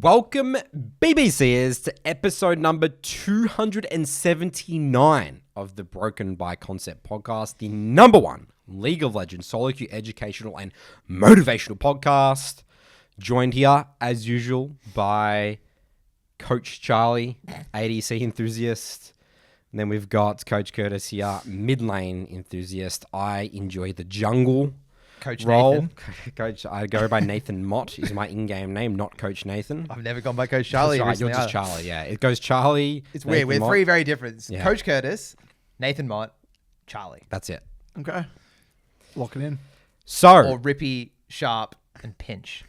Welcome, BBCers, to episode number 279 of the Broken by Concept podcast, the number one League of Legends solo queue educational and motivational podcast. Joined here, as usual, by Coach Charlie, ADC enthusiast. And then we've got Coach Curtis here, mid lane enthusiast. I enjoy the jungle. Coach role. Nathan. Coach, I go by Nathan Mott is my in-game name, not Coach Nathan. I've never gone by Coach Charlie. That's right, you're just Charlie, yeah. It goes Charlie. It's Nathan weird. We're Mott. three very different. Yeah. Coach Curtis, Nathan Mott, Charlie. That's it. Okay. Lock it in. So, Or Rippy, Sharp, and Pinch.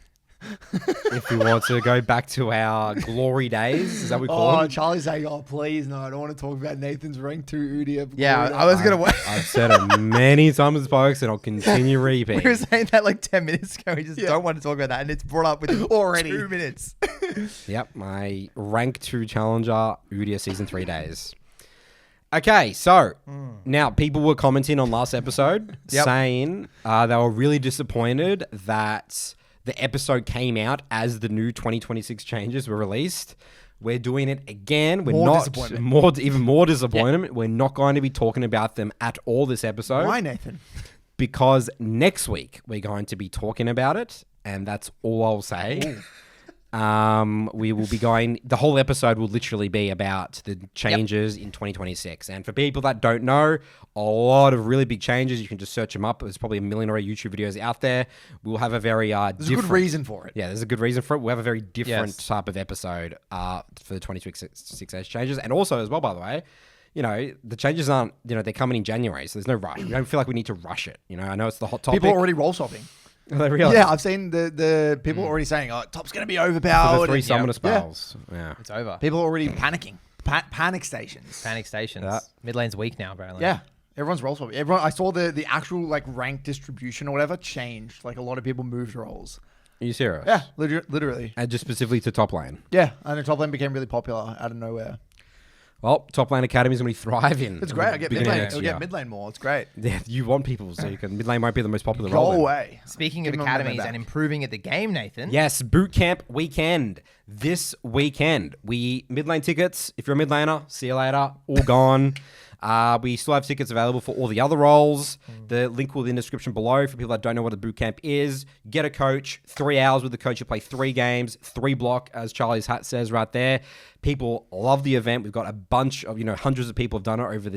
if we want to go back to our glory days, is that what we call them? Charlie's saying, oh, please, no, I don't want to talk about Nathan's rank 2 Udia. Yeah, I was going to wait. I've said it many times, folks, and I'll continue repeating. We were saying that like 10 minutes ago. We just don't want to talk about that. And it's brought up within Already. 2 minutes. Yep, my rank 2 challenger, Udia season 3 days. Okay, so now people were commenting on last episode saying they were really disappointed that the episode came out as the new 2026 changes were released. We're doing it again. We're More not disappointment. even more disappointment. We're not going to be talking about them at all this episode. Why, Nathan? Because next week we're going to be talking about it, and that's all I'll say. We will be going, the whole episode will literally be about the changes in 2026. And for people that don't know, a lot of really big changes. You can just search them up. There's probably a million already YouTube videos out there. We'll have a very There's a good reason for it. Yeah, there's a good reason for it. We'll have a very different type of episode for the 2026 changes. And also as well, by the way, you know, the changes aren't, you know, they're coming in January, so there's no rush. We don't feel like we need to rush it. You know, I know it's the hot topic. People are already roll swapping. Are they really? Yeah, I've seen the people already saying, oh, top's going to be For overpowered. the 3 and- summoner spells. Yeah. It's over. People are already panicking. Panic stations. Panic stations. Yeah. Mid lane's weak now, apparently. Yeah. Everyone's roll swapping. I saw the actual like rank distribution or whatever changed. Like a lot of people moved roles. Are you serious? Yeah, literally. And just specifically to top lane. Yeah, and the top lane became really popular out of nowhere. Well, top lane academy is going to be thriving. It's great. I get mid beginning of lane. next It'll year. get mid lane more. It's great. Yeah, you want people so you can. Mid lane might be the most popular role. Go then. away. Speaking Give of them their academies back. and improving at the game, Nathan. Yes, bootcamp weekend. This weekend. Mid lane tickets. If you're a mid laner, see you later. All gone. We still have tickets available for all the other roles. The link will be in the description below for people that don't know what a bootcamp is. Get a coach. 3 hours with the coach. You play 3 games, 3 block, as Charlie's hat says right there. People love the event. We've got a bunch of, hundreds of people have done it over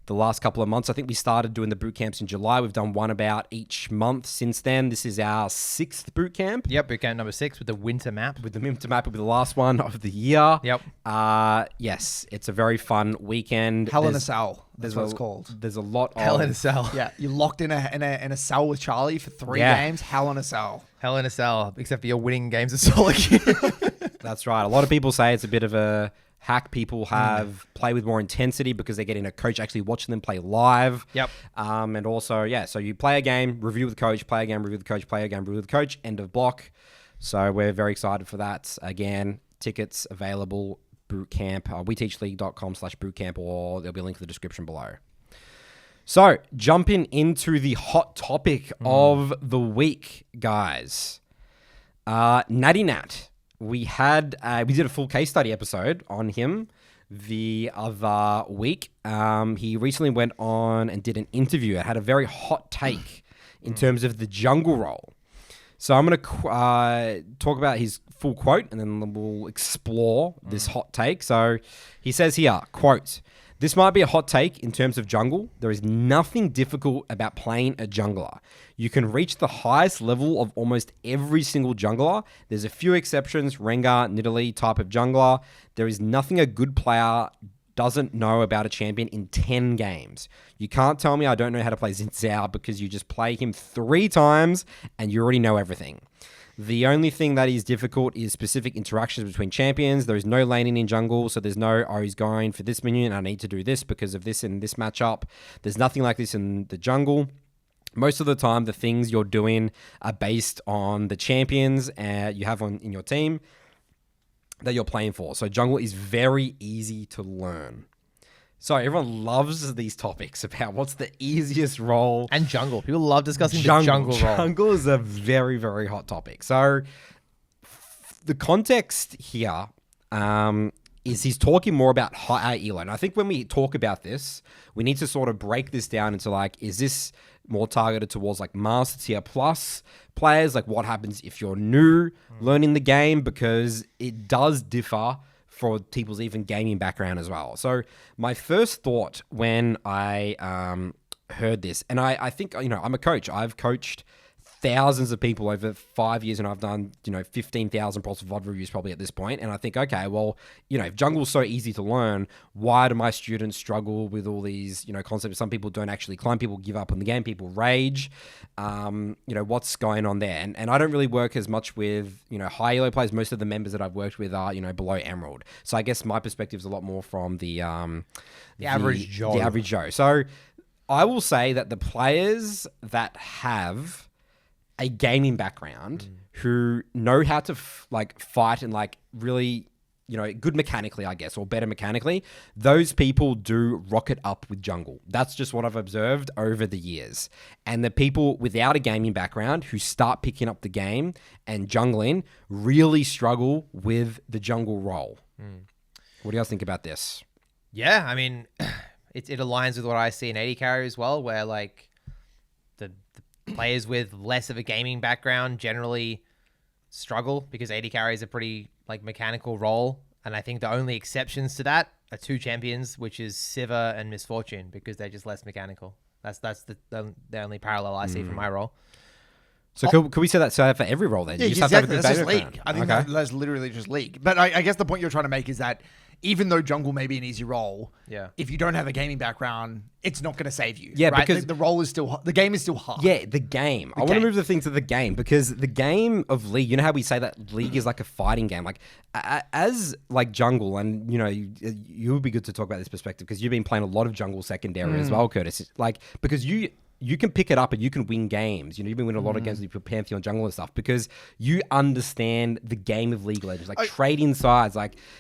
the last couple of months. I think we started doing the boot camps in July. We've done one about each month since then. This is our 6th boot camp. Yep, boot camp number 6 with the winter map. With the winter map, will be the last one of the year. Yep. Yes, it's a very fun weekend. Hell in a There's- cell. That's there's what a- it's called. There's a lot of... Hell in a cell. Yeah, you're locked in a cell with Charlie for 3 Yeah. games. Hell in a cell. Hell in a cell, except for your winning games of solo queue. That's right. A lot of people say it's a bit of a hack. People play with more intensity because they're getting a coach actually watching them play live. Yep. And also, so you play a game, review with the coach, play a game, review with the coach, play a game, review with the coach, end of block. So we're very excited for that. Again, tickets available, bootcamp, weteachleague.com/bootcamp, or there'll be a link in the description below. So jumping into the hot topic of the week, guys. Natty Nat. We did a full case study episode on him the other week. He recently went on and did an interview. It had a very hot take in terms of the jungle role. So I'm going to talk about his full quote and then we'll explore this hot take. So he says here, quote, "This might be a hot take in terms of jungle. There is nothing difficult about playing a jungler. You can reach the highest level of almost every single jungler. There's a few exceptions, Rengar, Nidalee type of jungler. There is nothing a good player doesn't know about a champion in 10 games. You can't tell me I don't know how to play Xin Zhao because you just play him 3 times and you already know everything. The only thing that is difficult is specific interactions between champions. There is no laning in jungle, so there's no, oh, he's going for this minion, I need to do this because of this in this matchup. There's nothing like this in the jungle. Most of the time, the things you're doing are based on the champions you have in your team that you're playing for. So jungle is very easy to learn. So everyone loves these topics about what's the easiest role. And jungle. People love discussing the jungle role. Jungle is a very, very hot topic. So the context here is he's talking more about high elo. And I think when we talk about this, we need to sort of break this down into like, is this more targeted towards like Master Tier Plus players? Like what happens if you're new learning the game? Because it does differ for people's even gaming background as well. So my first thought when I heard this, and I think, I'm a coach. I've coached thousands of people over 5 years, and I've done 15,000 pros of VOD reviews probably at this point. And I think, okay, well, if jungle's so easy to learn, why do my students struggle with all these concepts? Some people don't actually climb, people give up on the game, people rage. What's going on there? And I don't really work as much with high elo players. Most of the members that I've worked with are below Emerald. So I guess my perspective is a lot more from the average Joe. The average Joe. So I will say that the players that have a gaming background who know how to fight and really, good mechanically, I guess, or better mechanically, those people do rocket up with jungle. That's just what I've observed over the years. And the people without a gaming background who start picking up the game and jungling really struggle with the jungle role. What do you guys think about this? Yeah, I mean, it aligns with what I see in AD carry as well, where the players with less of a gaming background generally struggle because AD carry is a pretty mechanical role. And I think the only exceptions to that are two champions, which is Siva and Misfortune, because they're just less mechanical. That's the only parallel I see from my role. So could we say that for every role then? Yeah, you just have to have a good that's just background. league. I think that's literally just league. But I guess the point you're trying to make is that even though jungle may be an easy role, if you don't have a gaming background, it's not going to save you. Yeah, right? Because the role is still, the game is still hard. Yeah, the game. I want to move the thing to the game, because the game of League, you know how we say that League is like a fighting game? As jungle, and you would be good to talk about this perspective because you've been playing a lot of jungle secondary as well, Curtis. Because you can pick it up and you can win games. You've been winning a lot of games with your Pantheon jungle and stuff because you understand the game of League of Legends, trading sides,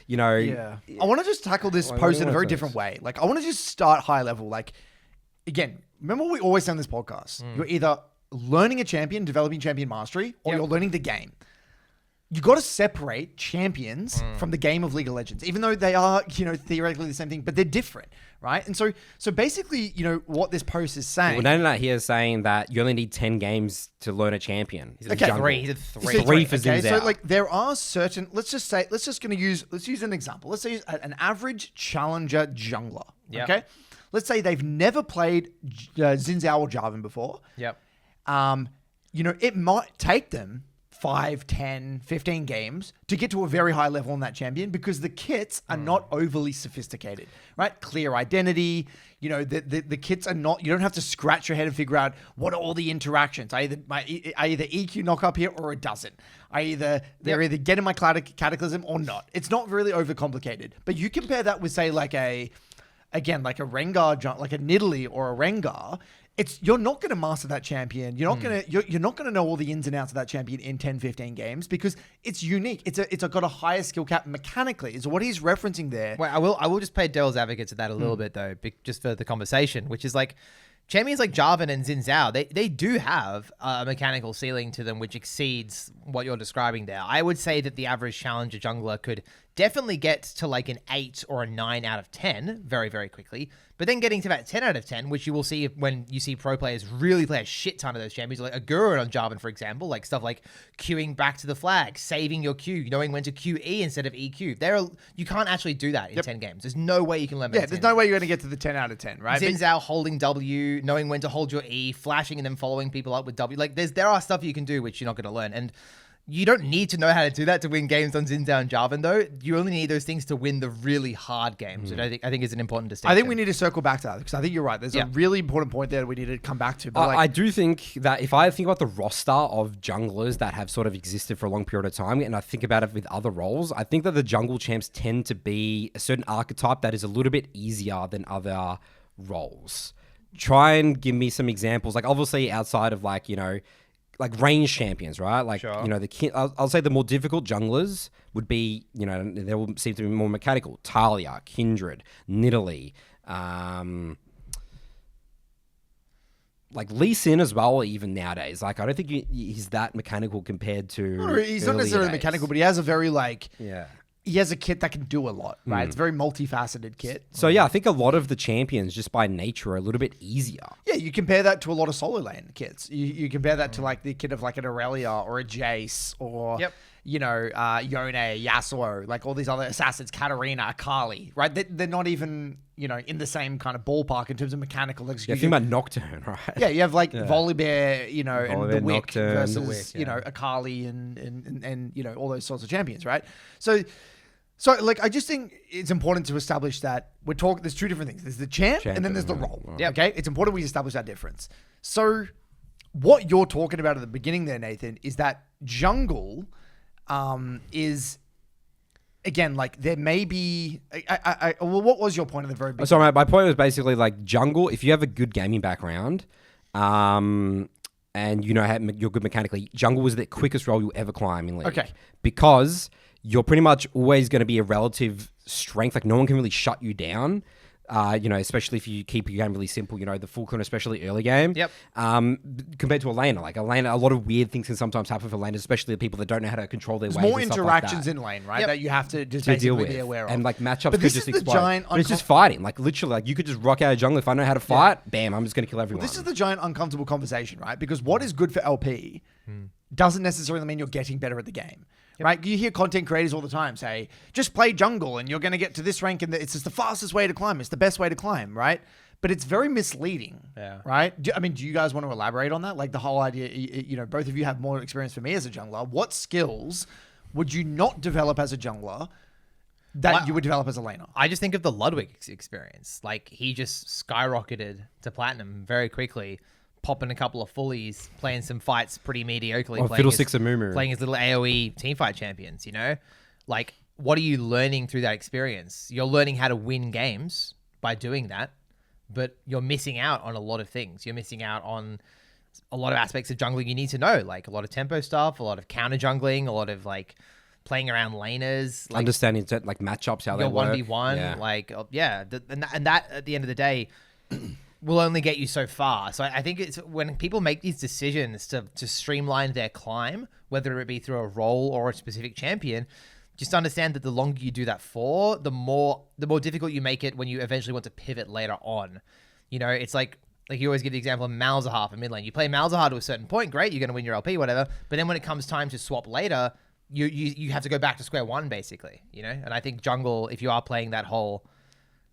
Yeah. I want to just tackle this post in a very different way. I want to just start high level. Again, remember what we always say on this podcast. You're either learning a champion, developing champion mastery, or you're learning the game. You got to separate champions from the game of League of Legends, even though they are, theoretically the same thing, but they're different, right? And so basically, what this post is saying. Well, Natty here is saying that you only need 10 games to learn a champion. He said three. He said three for Xin Zhao. So there are certain. Let's use an example. Let's say an average challenger jungler. Yep. Okay. Let's say they've never played Xin Zhao or Jarvan before. Yep. It might take them 5, 10, 15 games to get to a very high level on that champion because the kits are not overly sophisticated, right? Clear identity, the kits are not, you don't have to scratch your head and figure out what are all the interactions. I either EQ knock up here or it doesn't. They're either getting my cataclysm or not. It's not really overcomplicated. But you compare that with say like a Rengar, like a Nidalee or a Rengar, you're not going to master that champion. You're not going to know all the ins and outs of that champion in 10, 15 games because it's unique. It's got a higher skill cap mechanically. Is what he's referencing there. Wait, I will just play devil's advocate to that a little bit though, just for the conversation, which is champions like Jarvan and Xin Zhao, they do have a mechanical ceiling to them which exceeds what you're describing there. I would say that the average challenger jungler could definitely get to an 8 or a 9 out of 10 very, very quickly. But then getting to about 10 out of 10, which you will see when you see pro players really play a shit ton of those champions, like a Gurren on Jarvan, for example, stuff like queuing back to the flag, saving your Q, knowing when to QE instead of EQ. You can't actually do that in 10 games. There's no way you can learn that. Yeah, there's no way you're going to get to the 10 out of 10, right? Xin Zhao holding W, knowing when to hold your E, flashing and then following people up with W. There are stuff you can do which you're not going to learn. And you don't need to know how to do that to win games on Xin Zhao and Jarvan, though. You only need those things to win the really hard games, which I think is an important distinction. I think we need to circle back to that because I think you're right. There's a really important point there that we need to come back to. But I do think that if I think about the roster of junglers that have sort of existed for a long period of time, and I think about it with other roles, I think that the jungle champs tend to be a certain archetype that is a little bit easier than other roles. Try and give me some examples. Obviously outside of range champions, right? Sure. I'll say the more difficult junglers would be, they will seem to be more mechanical. Talia, Kindred, Nidalee. like Lee Sin as well, even nowadays. Like, I don't think he's that mechanical compared to. No, he's not earlier necessarily days. mechanical, but he has a very Yeah. he has a kit that can do a lot, right? It's a very multifaceted kit. So yeah, I think a lot of the champions, just by nature, are a little bit easier. Yeah, you compare that to a lot of solo lane kits. You compare that to like the kit of like an Aurelia or a Jace or you know Yone, Yasuo, like all these other assassins, Katarina, Akali, right? They're not even in the same kind of ballpark in terms of mechanical Yeah, execution. think about Nocturne, right? Yeah, you have like Volibear, and Volibear, the Wick Nocturne, versus the Wick, Akali and all those sorts of champions, right? So like I just think it's important to establish that we're talking. There's two different things. There's the champ and then there's the role. Yeah. Okay, it's important we establish that difference. So what you're talking about at the beginning there, Nathan, is that jungle is. Again, like there may be. Well, what was your point at the very beginning? So my point was basically like jungle. If you have a good gaming background, and you're good mechanically, jungle was the quickest role you'll ever climb in League. Okay. Because you're pretty much always going to be a relative strength. Like no one can really shut you down. Especially if you keep your game really simple, the full clean, especially early game. Yep. Compared to a laner. Like a laner, a lot of weird things can sometimes happen for laners, especially the people that don't know how to control their There's waves more and stuff interactions like that. in lane, right? Yep. That you have to just To deal basically with. be aware of. And like matchups But could this just is the explode. giant But it's just fighting. Like literally, like you could just rock out of jungle. If I know how to fight, bam, I'm just going to kill everyone. This is the giant uncomfortable conversation, right? Because what is good for LP doesn't necessarily mean you're getting better at the game. Right? You hear content creators all the time say, just play jungle and you're going to get to this rank and it's just the fastest way to climb. It's the best way to climb, right? But it's very misleading, right? Do you guys want to elaborate on that? Like the whole idea, both of you have more experience than me as a jungler. What skills would you not develop as a jungler that you would develop as a laner? I just think of the Ludwig experience. Like he just skyrocketed to platinum very quickly, popping a couple of fullies, playing some fights pretty mediocrely. Oh, Fiddlesticks and Moo. Playing his little AoE teamfight champions, Like, what are you learning through that experience? You're learning how to win games by doing that, but you're missing out on a lot of things. You're missing out on a lot of aspects of jungling you need to know, like a lot of tempo stuff, a lot of counter jungling, a lot of like playing around laners, like understanding like matchups, how they your work. 1v1, and that at the end of the day will only get you so far. So I think it's when people make these decisions to streamline their climb, whether it be through a role or a specific champion, just understand that the longer you do that for, the more difficult you make it when you eventually want to pivot later on. It's like you always give the example of Malzahar in mid lane. You play Malzahar to a certain point, great, you're going to win your LP, whatever. But then when it comes time to swap later, you have to go back to square one, basically. And I think jungle, if you are playing that whole,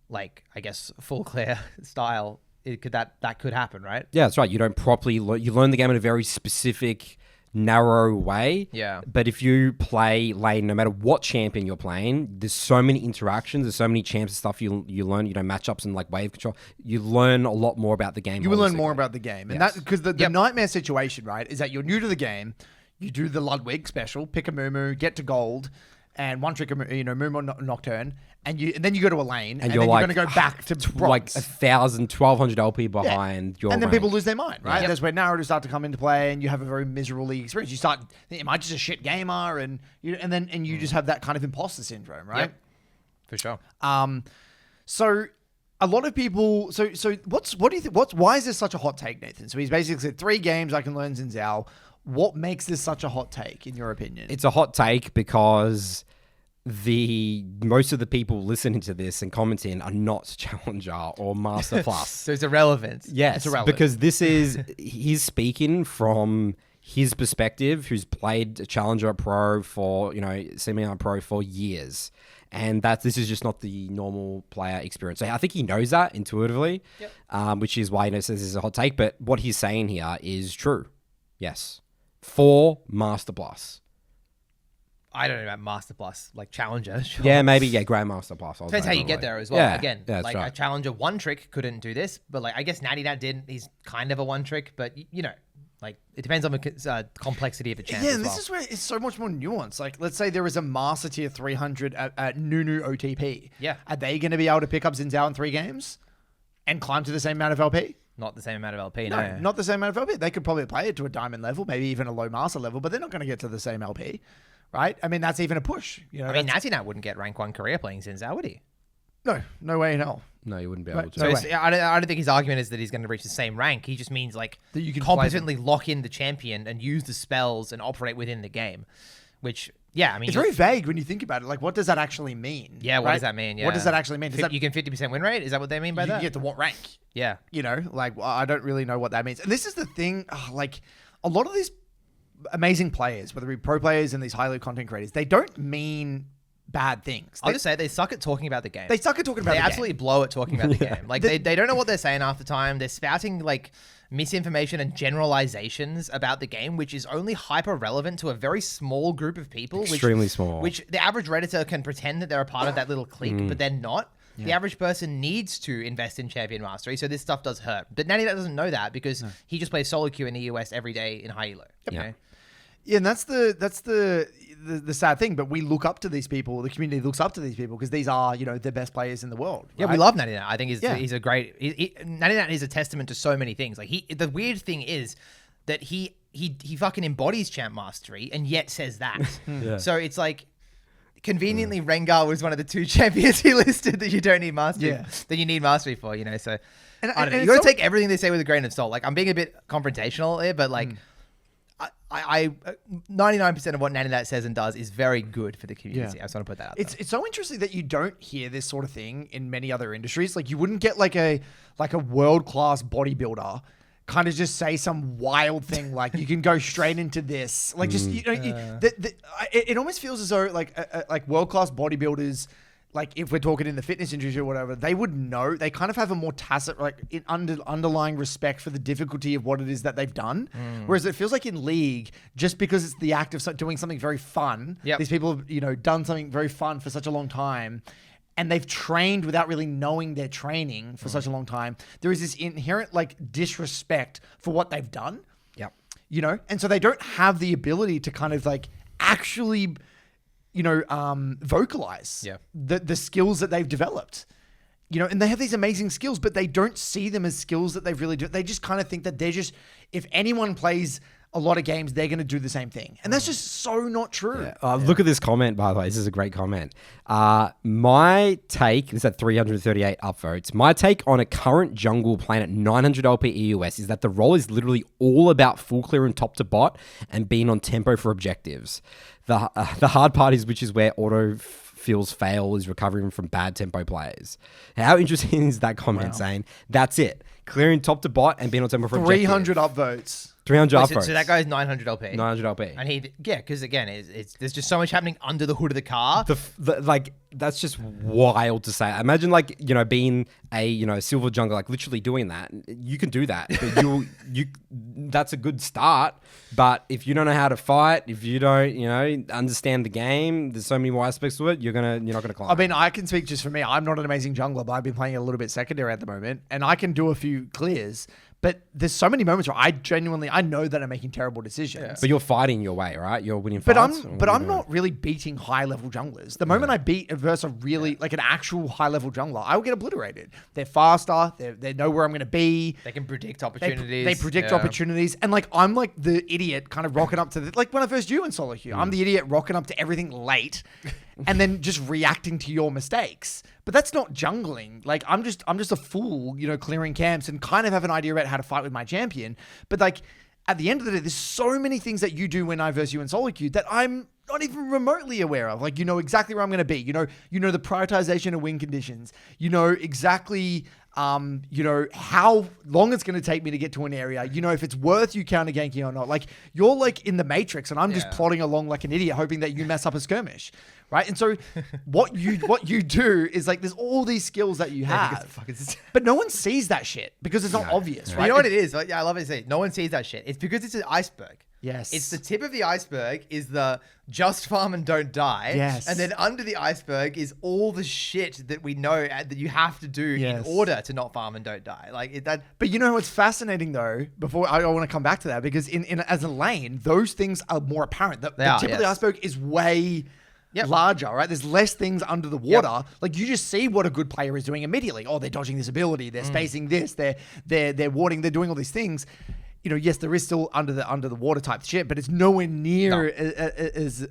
like, I guess, full clear style, that could happen, right? Yeah, that's right. You don't properly you learn the game in a very specific, narrow way. Yeah. But if you play lane, no matter what champion you're playing, there's so many interactions, there's so many champs and stuff you learn, matchups and like wave control. You learn a lot more about the game. You will learn more about the game. And Yes. that because the nightmare situation, right, is that you're new to the game, you do the Ludwig special, pick a Moo, get to gold, and one trick, Moo or Nocturne, and then you go to a lane, and you're then like, you're going to go back to bronze. like 1,000, 1,200 LP behind your and then rank. people lose their mind, right? Yep. That's where narratives start to come into play, and you have a very miserable league experience. You start, am I just a shit gamer? And you just have that kind of imposter syndrome, right? Yep. For sure. So a lot of people. So what do you think? Why is this such a hot take, Nathan? So he's basically said 3 games I can learn Xin Zhao. What makes this such a hot take, in your opinion? It's a hot take because most of the people listening to this and commenting are not Challenger or Master Plus. So it's irrelevant. Yes, It's irrelevant. because he's speaking from his perspective, who's played a Challenger Pro for, semi pro for years. And this is just not the normal player experience. So I think he knows that intuitively, which is why he says this is a hot take. But what he's saying here is true. Yes. For Master Plus. I don't know about Master Plus, like Challenger. Sure. Yeah, maybe, Grandmaster Plus. Depends how you get there as well. Yeah, Again, that's like right. a Challenger one trick couldn't do this, but like I guess Natty did. He's kind of a one trick, but like it depends on the complexity of the champ. Yeah, as and well. this is where it's so much more nuanced. Like, let's say there is a Master Tier 300 at Nunu OTP. Yeah. Are they going to be able to pick up Xin Zhao in 3 games and climb to the same amount of LP? Not the same amount of LP. No, No, not the same amount of LP. They could probably play it to a diamond level, maybe even a low master level, but they're not going to get to the same LP, right? I mean, that's even a push. I mean, Natty wouldn't get rank 1 career playing Xin Zhao, would he? No way in hell. No, you wouldn't be able Right. to. No So way. I don't think his argument is that he's going to reach the same rank. He just means like That you can play competently lock in the champion and use the spells and operate within the game. Which, yeah, I mean, It's very vague when you think about it. Like, what does that actually mean? yeah. What right? does that mean? Yeah. What does that actually mean? Does that You can 50% win rate? Is that what they mean by you that? get to what rank? Yeah. You know, like I don't really know what that means. And this is the thing, like a lot of these amazing players, whether it be pro players and these highly content creators, they don't mean bad things. I'll just say they suck at talking about the game. They suck at talking about They the absolutely game. blow at talking about the game. Like they don't know what they're saying half the time. They're spouting like misinformation and generalizations about the game, which is only hyper relevant to a very small group of people. Extremely small. Which the average Redditor can pretend that they're a part of that little clique, but they're not. The average person needs to invest in champion mastery, so this stuff does hurt. But Natty doesn't know that because he just plays solo queue in the US every day in high elo. You know? Yeah, and that's the sad thing. But we look up to these people. The community looks up to these people because these are, you know, the best players in the world. Yeah, right? we love Natty. I think Yeah. he's a great. Natty is a testament to so many things. Like the weird thing is that he fucking embodies champ mastery and yet says that. So it's like conveniently Rengar was one of the 2 champions he listed that you don't need mastery. Yeah. That you need mastery for. You know, so And- I don't know. and You got it's to take everything they say with a grain of salt. Like I'm being a bit confrontational here, but like. I 99% of what Natty says and does is very good for the community. Yeah. I just want to put that out It's so interesting that you don't hear this sort of thing in many other industries. Like you wouldn't get like a world class bodybuilder kind of just say some wild thing like you can go straight into this. Like just you know, it almost feels as though like world class bodybuilders. Like if we're talking in the fitness industry or whatever, they would know. They kind of have a more tacit, like underlying respect for the difficulty of what it is that they've done. Whereas it feels like in League, just because it's the act of doing something very fun, these people have, you know, done something very fun for such a long time, and they've trained without really knowing they're training for such a long time. There is this inherent like disrespect for what they've done. Yep. You know, and so they don't have the ability to kind of like actually, you know, vocalize the skills that they've developed, you know, and they have these amazing skills, but they don't see them as skills that they've really do. They just kind of think that they're just, if anyone plays a lot of games, they're going to do the same thing. And that's just so not true. Look at this comment, by the way. This is a great comment. My take, this is at 338 upvotes. My take on a current jungle playing at 900 LP EUS is that the role is literally all about full clear and top to bot and being on tempo for objectives. The hard part is, which is where auto feels fail, is recovering from bad tempo players. How interesting is that comment saying that's it? Clearing top to bot and being on tempo for objectives. 300 upvotes. 300 Wait, upvotes. so that guy's 900 LP. 900 LP. And because again, there's just so much happening under the hood of the car. Like that's just wild to say. Imagine like, you know, being a, you know, silver jungler, like literally doing that. You can do that, but you that's a good start. But if you don't know how to fight, if you don't, you know, understand the game, there's so many more aspects to it. You're not gonna climb. I mean, I can speak just for me. I'm not an amazing jungler, but I've been playing a little bit secondary at the moment, and I can do a few clears. But there's so many moments where I know that I'm making terrible decisions. But you're fighting your way, right? You're winning But fights. I'm not really beating high level junglers. The moment I beat versus a really like an actual high level jungler, I will get obliterated. They're faster. They know where I'm going to be. They can predict They, opportunities. they predict opportunities, and like I'm like the idiot kind of rocking up to the, like when I first you in solo queue, I'm the idiot rocking up to everything late, and then just reacting to your mistakes. But that's not jungling. Like I'm just a fool, you know, clearing camps and kind of have an idea about how to fight with my champion. But like at the end of the day, there's so many things that you do when I verse you in solo queue that I'm not even remotely aware of. Like, you know exactly where I'm going to be. You know the prioritization of win conditions. You know exactly, you know, how long it's going to take me to get to an area. You know, if it's worth you counter ganking or not. Like, you're like in the Matrix and I'm just plodding along like an idiot, hoping that you mess up a skirmish. Right. And so what you do is like, there's all these skills that you have, but no one sees that shit because it's not obvious. But Right. you know what it is? I love it. Say no one sees that shit. It's because it's an iceberg. Yes. It's the tip of the iceberg is the just farm and don't die. Yes. And then under the iceberg is all the shit that we know that you have to do in order to not farm and don't die. Like that. But you know what's fascinating though? Before I want to come back to that because in as a lane, those things are more apparent. The tip of the iceberg is way larger, right? There's less things under the water. Like you just see what a good player is doing immediately. Oh, they're dodging this ability. They're spacing this. They're warding. They're doing all these things. yes, there is still under the water type shit, but it's nowhere near as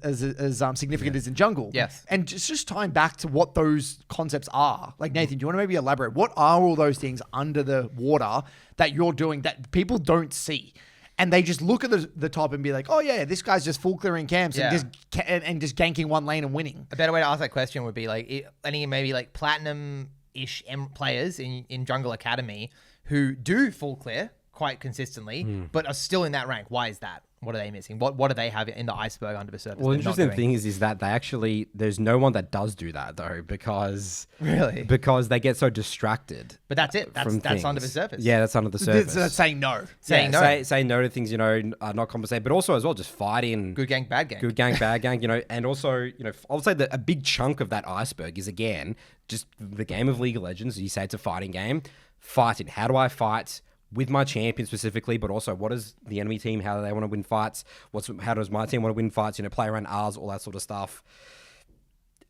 significant as in jungle. Yes. And just tying back to what those concepts are, like Nathan, do you want to maybe elaborate? What are all those things under the water that you're doing that people don't see? And they just look at the top and be like, oh yeah, this guy's just full clearing camps and just ganking one lane and winning. A better way to ask that question would be like any maybe like platinum-ish players in Jungle Academy who do full clear quite consistently, but are still in that rank. Why is that? What are they missing? What do they have in the iceberg under the surface? Well, the interesting thing is that they actually, there's no one that does do that though, because they get so distracted. But that's it. That's under the surface. Yeah, that's under the surface. That's saying no. Saying no. Say no to things, not compensate, but also as well, just fighting. Good gang, bad gang. Good gang, bad gang, and also, I would say that a big chunk of that iceberg is, again, just the game of League of Legends. You say it's a fighting game. Fighting. How do I fight with my champion specifically, but also what is the enemy team, how do they want to win fights, how does my team want to win fights, play around ours, all that sort of stuff.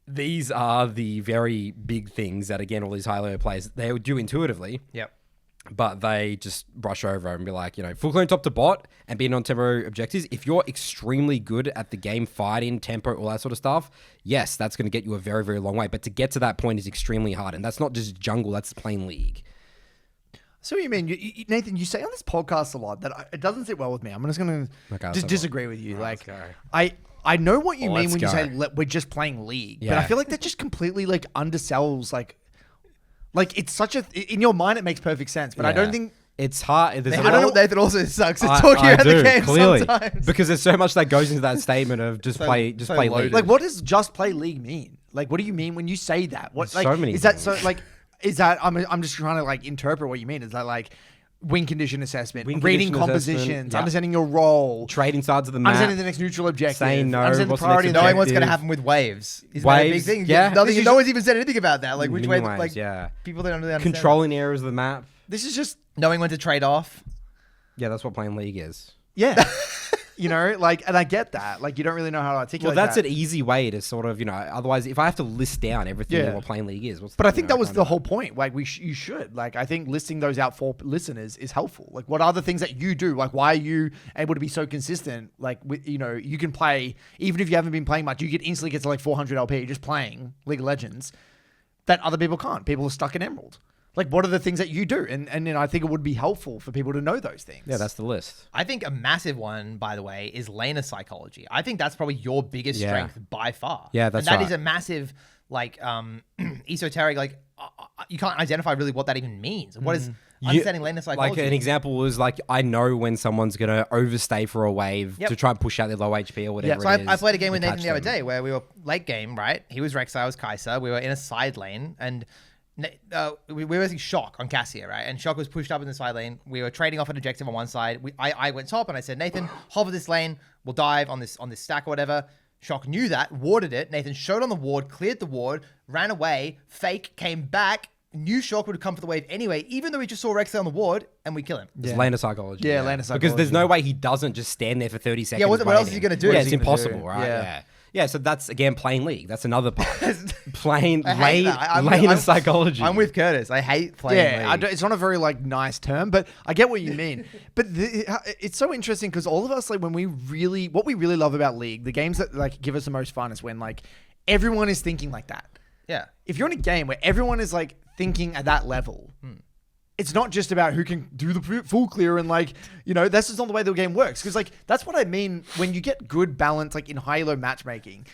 These are the very big things that, again, all these high-level players, they would do intuitively. Yep. But they just brush over and be like, full clean top to bot and being on tempo objectives. If you're extremely good at the game fighting, tempo, all that sort of stuff, yes, that's going to get you a very, very long way. But to get to that point is extremely hard. And that's not just jungle, that's plain League. So what you mean, Nathan? You say on this podcast a lot that it doesn't sit well with me. I'm just going to just disagree with you. Right, I know what you mean when you say we're just playing League, but I feel like that just completely undersells like it's such a in your mind it makes perfect sense, but I don't think it's hard. I don't know. Nathan also sucks at talking about the game sometimes because there's so much that goes into that statement of just play League. Like, what does just play League mean? Like, what do you mean when you say that? What so many is things. that? So like. Is that I'm just trying to interpret what you mean? Is that win condition assessment, reading compositions, understanding your role, trading sides of the map, understanding the next neutral objective, saying no, understanding the priority, knowing what's going to happen with waves. Is that a big thing? Yeah, no one's even said anything about that. Like which way, waves, people don't really understand. Controlling areas of the map. This is just knowing when to trade off. Yeah, that's what playing League is. Yeah. And I get that. You don't really know how to articulate that. Well, that's an easy way to sort of, otherwise, if I have to list down everything that what playing League is. But I think that was the whole point. You should. I think listing those out for listeners is helpful. What are the things that you do? Why are you able to be so consistent? You can play, even if you haven't been playing much, you can instantly get to 400 LP just playing League of Legends that other people can't. People are stuck in Emerald. What are the things that you do? And I think it would be helpful for people to know those things. Yeah, that's the list. I think a massive one, by the way, is laner psychology. I think that's probably your biggest strength by far. Yeah, that's right. And that is a massive, esoteric, you can't identify really what that even means. What is understanding laner psychology? An example was I know when someone's going to overstay for a wave to try and push out their low HP or whatever it is. I played a game with Nathan the other day where we were late game, right? He was Rek'Sai, I was Kai'Sa. We were in a side lane and... we were using Shock on Cassia, right? And Shock was pushed up in the side lane. We were trading off an objective on one side. I went top and I said, Nathan, hover this lane. We'll dive on this stack or whatever. Shock knew that, warded it. Nathan showed on the ward, cleared the ward, ran away, fake, came back, knew Shock would come for the wave anyway, even though we just saw Rek'Sai on the ward and we kill him. It's laner psychology. Yeah, laner psychology. Because there's no way he doesn't just stand there for 30 seconds. Yeah, what else is he going to do? Yeah, it's impossible, right? Yeah, so that's, again, playing League. That's another part. Playing laner psychology. I'm with Curtis. I hate playing League. It's not a very, nice term, but I get what you mean. But it's so interesting because all of us, what we really love about League, the games that, give us the most fun is when, everyone is thinking like that. Yeah. If you're in a game where everyone is, thinking at that level... It's not just about who can do the full clear and this is not the way the game works. Because that's what I mean when you get good balance, in high-low matchmaking,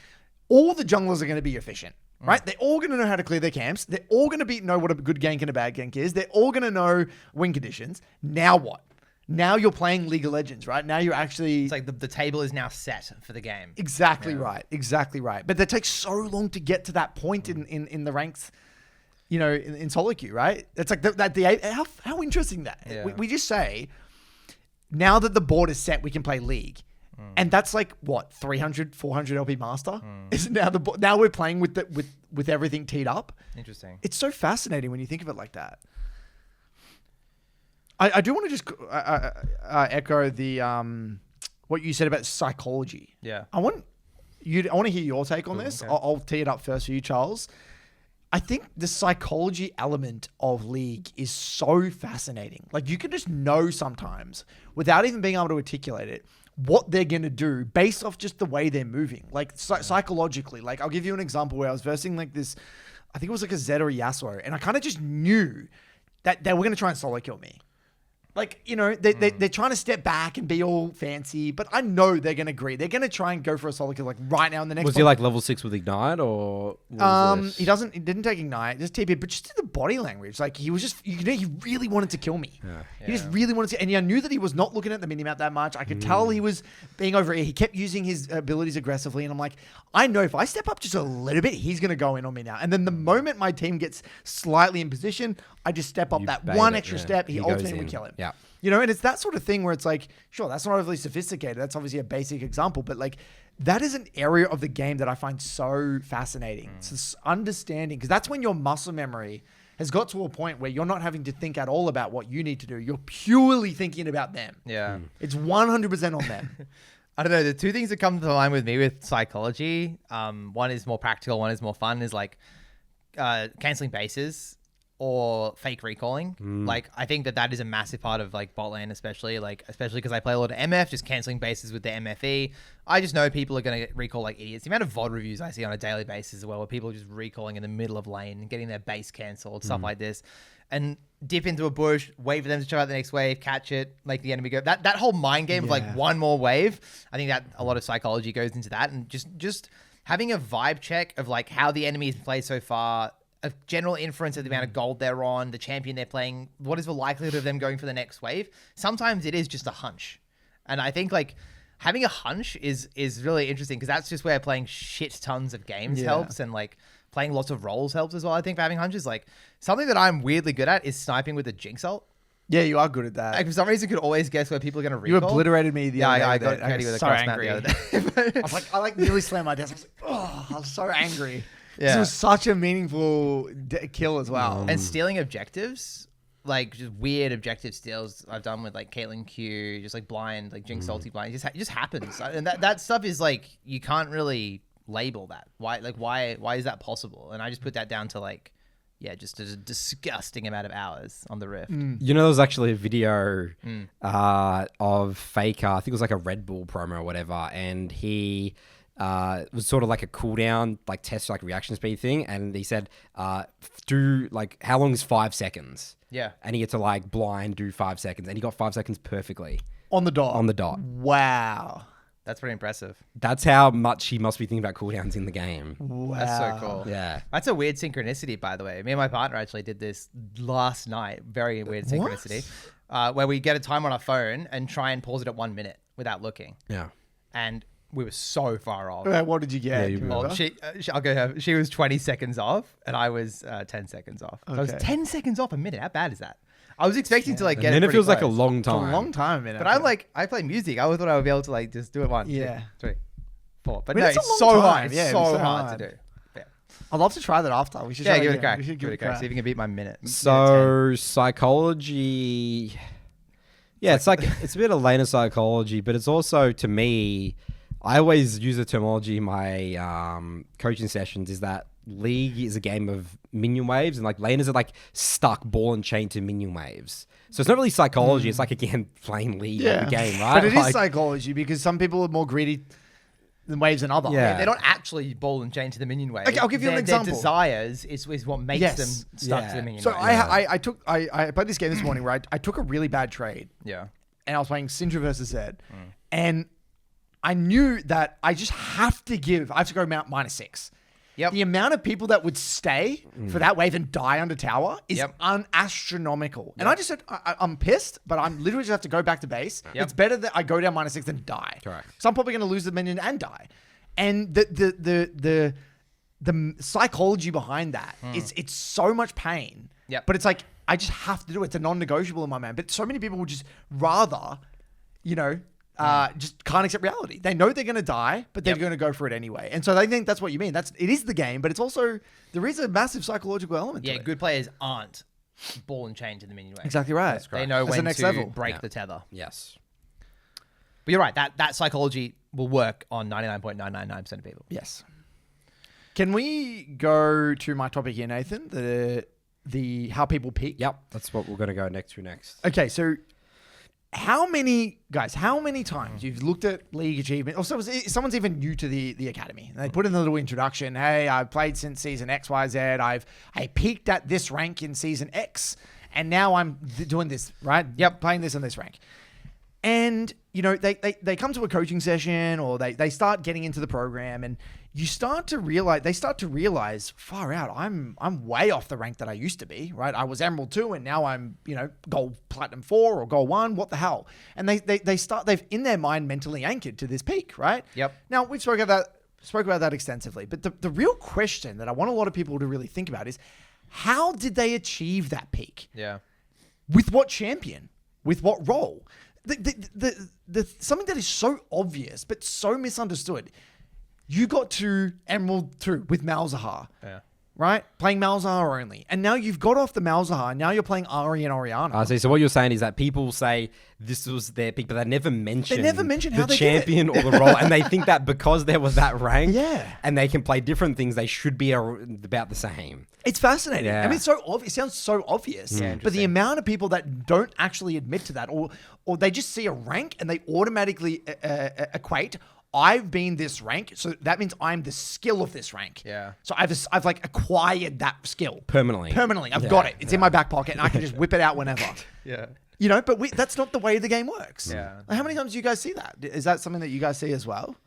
all the junglers are going to be efficient, right? They're all going to know how to clear their camps. They're all going to know what a good gank and a bad gank is. They're all going to know win conditions. Now what? Now you're playing League of Legends, right? Now you're actually... It's the table is now set for the game. Exactly right. Exactly right. But that takes so long to get to that point in the ranks... in solo queue, right? It's how interesting that. Yeah. We just say, now that the board is set, we can play League. And that's 300, 400 LP master? Is now we're playing with everything teed up. Interesting. It's so fascinating when you think of it like that. I do want to just echo the what you said about psychology. Yeah. I want to hear your take on this. Okay. I'll tee it up first for you, Charles. I think the psychology element of League is so fascinating. Like, you can just know sometimes, without even being able to articulate it, what they're going to do based off just the way they're moving. Like, psychologically. Like, I'll give you an example where I was versing like this, I think it was like a Zed or a Yasuo, and I kind of just knew that they were going to try and solo kill me. Like, you know, they're trying to step back and be all fancy, but I know they're going to agree. They're going to try and go for a solo kill like right now in the next. Was he like level 6 with Ignite or? He didn't take Ignite, just TP, but just the body language. Like, he was just, you know, he really wanted to kill me. Yeah. He just really wanted to, and I knew that he was not looking at the minimap that much. I could tell he was being over it. He kept using his abilities aggressively, and I'm like, I know if I step up just a little bit, he's going to go in on me now. And then the moment my team gets slightly in position, I just step up that one extra step. He ultimately would kill him. Yeah. You know, and it's that sort of thing where it's like, sure, that's not overly sophisticated. That's obviously a basic example, but like, that is an area of the game that I find so fascinating. It's this understanding, because that's when your muscle memory has got to a point where you're not having to think at all about what you need to do. You're purely thinking about them. Yeah. It's 100% on them. I don't know. The two things that come to mind with me with psychology, one is more practical, one is more fun, is like canceling bases or fake recalling. Like, I think that is a massive part of like bot lane, especially because I play a lot of MF, just canceling bases with the MFE. I just know people are going to recall like idiots. The amount of VOD reviews I see on a daily basis as well, where people are just recalling in the middle of lane and getting their base cancelled, stuff like this, and dip into a bush, wait for them to try out the next wave, catch it, make the enemy go. That whole mind game of like one more wave, I think that a lot of psychology goes into that, and just having a vibe check of like how the enemy has played so far, a general inference of the amount of gold they're on, the champion they're playing, what is the likelihood of them going for the next wave. Sometimes it is just a hunch. And I think like having a hunch is really interesting, because that's just where playing shit tons of games helps, and like playing lots of roles helps as well. I think for having hunches, like something that I'm weirdly good at is sniping with a Jinx ult. Yeah, you are good at that. Like, for some reason, could always guess where people are going to recall. You obliterated me the other day. I got Natty with a so cross map angry. the other day. I like nearly slammed my desk. I was like, oh, I was so angry. Yeah. This was such a meaningful kill as well. And stealing objectives, like just weird objective steals I've done with like Caitlyn Q, just like blind, like Jinx salty blind. It just happens. And that stuff is like, you can't really label that. Why is that possible? And I just put that down to like, just a disgusting amount of hours on the Rift. You know, there was actually a video of Faker, I think it was like a Red Bull promo or whatever, and he was sort of like a cooldown, like test, like reaction speed thing, and he said, do like, how long is 5 seconds? Yeah. And he had to like blind do 5 seconds, and he got 5 seconds perfectly. On the dot. On the dot. Wow. That's pretty impressive. That's how much he must be thinking about cooldowns in the game. Wow. That's so cool. Yeah. That's a weird synchronicity, by the way. Me and my partner actually did this last night. Very weird synchronicity. Where we get a time on our phone and try and pause it at 1 minute without looking. Yeah. And we were so far off. What did you get? Yeah, Do you remember? She was 20 seconds off, and I was 10 seconds off. So I was Okay. 10 seconds off a minute. How bad is that? I was expecting to like get And then it pretty feels like a close. long It's a time. long time, man. But I'm like, I play music. I always thought I would be able to like just do it 1, 2, Yeah. 3, 4. But I mean, no, it's a it's long so time. hard. It's Yeah, so hard to do. Yeah, I'd love to try that after. We should yeah, try give it a again. crack. We should Give it a crack. See if you can beat my minute. So psychology, it's like it's a bit of laner psychology, but it's also, to me, I always use the terminology in my coaching sessions, is that League is a game of minion waves, and like laners are like stuck ball and chain to minion waves. So it's not really psychology. It's like, again, playing League every game, right? But it is Like, psychology, because some people are more greedy than waves than others. Yeah. They're not actually ball and chain to the minion wave. Okay, I'll give you an Their example. desires is what makes Yes. them stuck Yeah. to the minion So wave. I played this game this morning, right? I took a really bad trade, Yeah. and I was playing Syndra versus Zed, and I knew that I just have to go -6. Yep. The amount of people that would stay for that wave and die under tower is Yep. astronomical. And I just said, I'm pissed, but I'm literally just have to go back to base. Yep. It's better that I go down -6 than die. Correct. So I'm probably going to lose the minion and die. And the psychology behind that is, it's so much pain. Yep. But it's like, I just have to do it. It's a non-negotiable in my mind. But so many people would just rather, just can't accept reality. They know they're going to die, but they're going to go for it anyway. And so they think that's what you mean. It is the game, but it's also, there is a massive psychological element to Yeah, it. good players aren't ball and chain to the minion wave. Exactly right. They know That's when the next to level. break Yeah. the tether. yes. But you're right. That psychology will work on 99.999% of people. Yes. Can we go to my topic here, Nathan? The how people peak. Yep, that's what we're going to go next. Okay, so how many times you've looked at league achievement, or someone's even new to the academy, and they put in a little introduction, hey, I've played since season XYZ, I peaked at this rank in season X, and now I'm doing this, right? Yep, playing this in this rank. And, you know, they come to a coaching session, or they start getting into the program, and they start to realize, far out, I'm way off the rank that I used to be, right? I was Emerald 2 and now I'm, you know, Gold Platinum 4 or Gold 1, what the hell? And they've in their mind mentally anchored to this peak, right? Yep. Now, we've spoke about that extensively, but the real question that I want a lot of people to really think about is, how did they achieve that peak? Yeah. With what champion? With what role? The something that is so obvious but so misunderstood. You got to Emerald 2 with Malzahar. Yeah. Right? Playing Malzahar only. And now you've got off the Malzahar. Now you're playing Ari and Oriana. I see. So what you're saying is that people say this was their pick, but they never mention how the they champion or the role. And they think that because there was that rank and they can play different things, they should be about the same. It's fascinating. Yeah. I mean, it's so obvious. It sounds so obvious. But the amount of people that don't actually admit to that, or they just see a rank and they automatically equate, I've been this rank, so that means I'm the skill of this rank. Yeah. So I've like acquired that skill Permanently. I've got it. It's in my back pocket, and I can just whip it out whenever. Yeah. You know, but that's not the way the game works. Yeah. Like, how many times do you guys see that? Is that something that you guys see as well?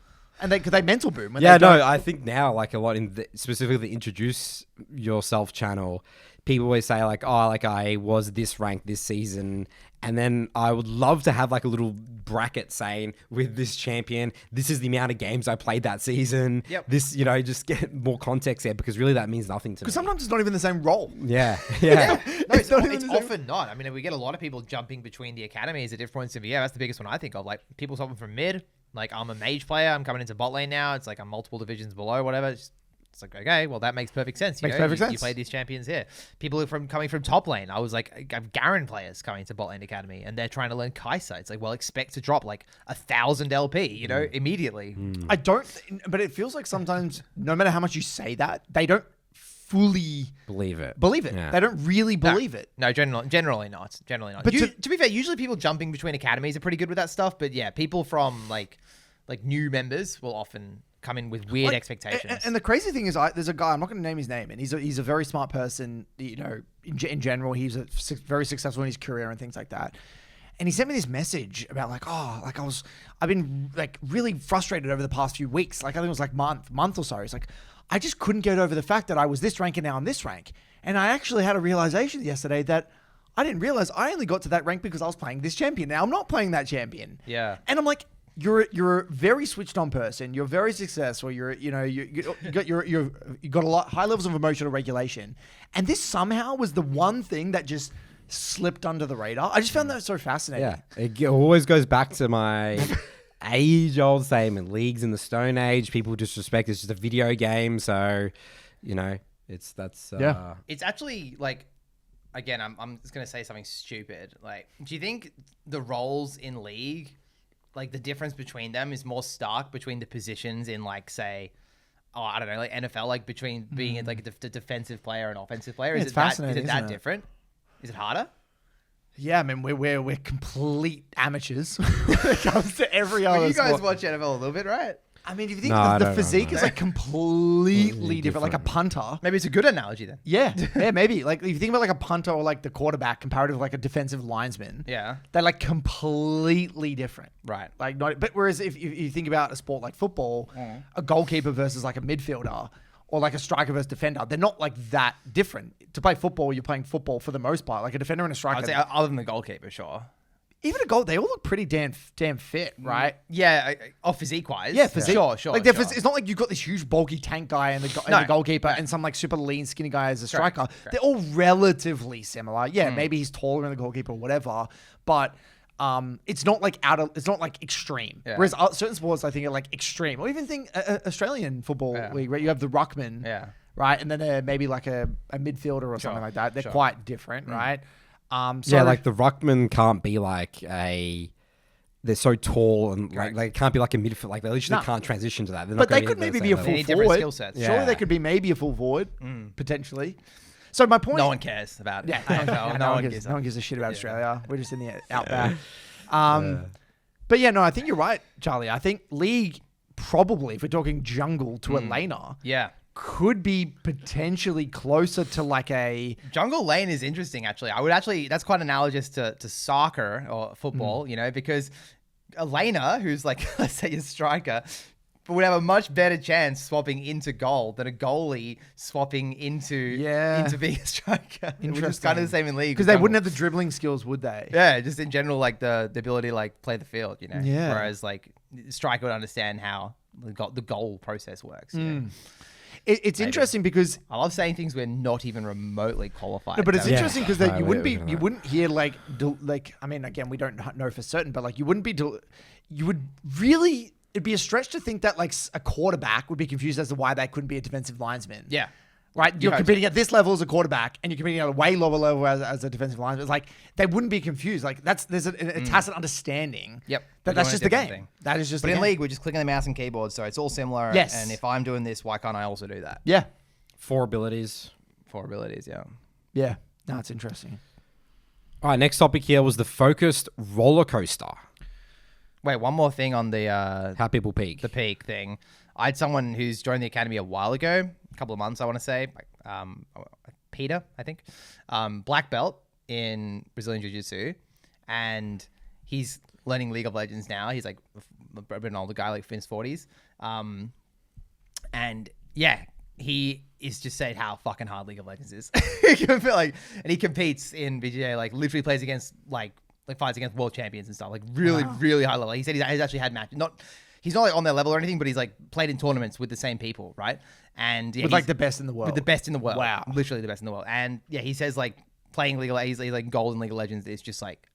And because they mental boom. When Yeah, they no, don't- I think now, like a lot specifically the introduce yourself channel, people always say like, oh, like I was this rank this season. And then I would love to have like a little bracket saying with this champion, this is the amount of games I played that season. Yep. This, you know, just get more context there, because really that means nothing to me. Because sometimes it's not even the same role. Yeah. Yeah. No, it's not even the same- often not. I mean, we get a lot of people jumping between the academies at different points of yeah, that's the biggest one I think of. Like people swapping from mid. Like I'm a mage player. I'm coming into bot lane now. It's like I'm multiple divisions below, whatever. It's like, okay, well, that makes perfect sense. Makes perfect sense. You played these champions here. People are coming from top lane. I was like, I have Garen players coming to bot lane academy, and they're trying to learn Kai'Sa. It's like, well, expect to drop like 1,000 LP, you know, immediately. I don't, but it feels like sometimes, no matter how much you say that, they don't fully Believe it. Yeah. They don't really believe it. No, generally not. Generally not. But To be fair, usually people jumping between academies are pretty good with that stuff. But yeah, people from like new members will often come in with weird expectations. And the crazy thing is, there's a guy, I'm not going to name his name, and he's a very smart person, you know, in general. He's very successful in his career and things like that. And he sent me this message about like, oh, like I've been like really frustrated over the past few weeks. Like I think it was like month or so. It's like, I just couldn't get over the fact that I was this rank and now I'm this rank. And I actually had a realization yesterday that I didn't realize I only got to that rank because I was playing this champion. Now I'm not playing that champion. Yeah. And I'm like, you're a very switched on person. You're very successful. You got a lot high levels of emotional regulation. And this somehow was the one thing that just slipped under the radar. I just found that so fascinating. Yeah. It always goes back to my age-old statement. Leagues in the Stone Age, people disrespect. It's just a video game. So, you know, it's actually like, again, I'm just going to say something stupid. Like, do you think the roles in League, like the difference between them is more stark between the positions in like, say, I don't know, like NFL, like between being like a defensive player and offensive player? Yeah, Is it's it that fascinating, isn't it? different? Is it harder? Yeah, I mean, we're complete amateurs when it comes to every other Well, you guys sport. watch NFL a little bit, right? I mean, if you think No, I the don't physique know. is like completely different, like a punter. Maybe it's a good analogy then. Yeah, maybe. Like if you think about like a punter or like the quarterback comparative to like a defensive linesman, Yeah. they're like completely different. Right. Like not, but whereas if you think about a sport like football, a goalkeeper versus like a midfielder, or like a striker versus defender, they're not like that different. To play football, you're playing football for the most part. Like a defender and a striker, I'd say other than the goalkeeper, sure. even a goal, they all look pretty damn fit, right? Yeah, physique-wise. Yeah, physique. Sure. Like it's not like you've got this huge bulky tank guy and the goalkeeper and some like super lean skinny guy as a striker. They're all relatively similar. Yeah, maybe he's taller than the goalkeeper or whatever, but it's not like it's not like extreme. Yeah. Whereas certain sports I think are like extreme. Or even think Australian football league, right? You have the ruckman, right, and then maybe like a midfielder or something like that. They're quite different, right? So yeah, like the ruckman can't be like a they're so tall and like Correct. they can't be like a midfield. Like they literally No. can't transition to that. They're But not they gonna could at the maybe same be a level. full They need different forward. skill sets. Surely Yeah. they could be maybe a full forward, potentially. So my point. No one cares about it. Yeah, no one gives a shit about Australia. We're just in the outback. But yeah, no, I think you're right, Charlie. I think League probably, if we're talking jungle to a laner, Yeah. could be potentially closer to like a Jungle lane is interesting, actually. That's quite analogous to soccer or football, you know, because a laner who's like, let's say a striker, would have a much better chance swapping into goal than a goalie swapping into being a striker. Which is kind of the same in League. because they wouldn't have the dribbling skills, would they? Yeah, just in general, like the ability to like play the field, you know. Yeah. Whereas like striker would understand how the goal process works. You know? It's interesting because I love saying things we're not even remotely qualified. no, but it's to- interesting because No, you wouldn't we be don't know you that. wouldn't hear like I mean again we don't know for certain, but like you wouldn't be you would really. It'd be a stretch to think that like a quarterback would be confused as to why they couldn't be a defensive linesman. Yeah. Right? You're hope competing at this level as a quarterback and you're competing at a way lower level as a defensive lineman. It's like they wouldn't be confused. Like there's a tacit understanding Yep. that We're that's doing just a the different game. thing. That is just But the in game. League, we're just clicking the mouse and keyboard, so it's all similar. Yes. And if I'm doing this, why can't I also do that? Yeah. 4 abilities. 4 abilities, yeah. Yeah. No, it's interesting. All right, next topic here was the focused roller coaster. Wait, one more thing on the How people peak. peak thing. I had someone who's joined the academy a while ago, a couple of months, I want to say. Peter, I think. Black belt in Brazilian Jiu-Jitsu. And he's learning League of Legends now. He's like a bit of an older guy, like in his 40s. And yeah, he is just saying how fucking hard League of Legends is. And he competes in BGA, like literally plays against like fights against world champions and stuff, like really, really high level. He said he's actually had matches. He's not like on their level or anything, but he's like played in tournaments with the same people, right? And yeah, With like the best in the world. with the best in the world. Wow. Literally the best in the world. And yeah, he says like playing League of Legends, he's like gold in League of Legends is just like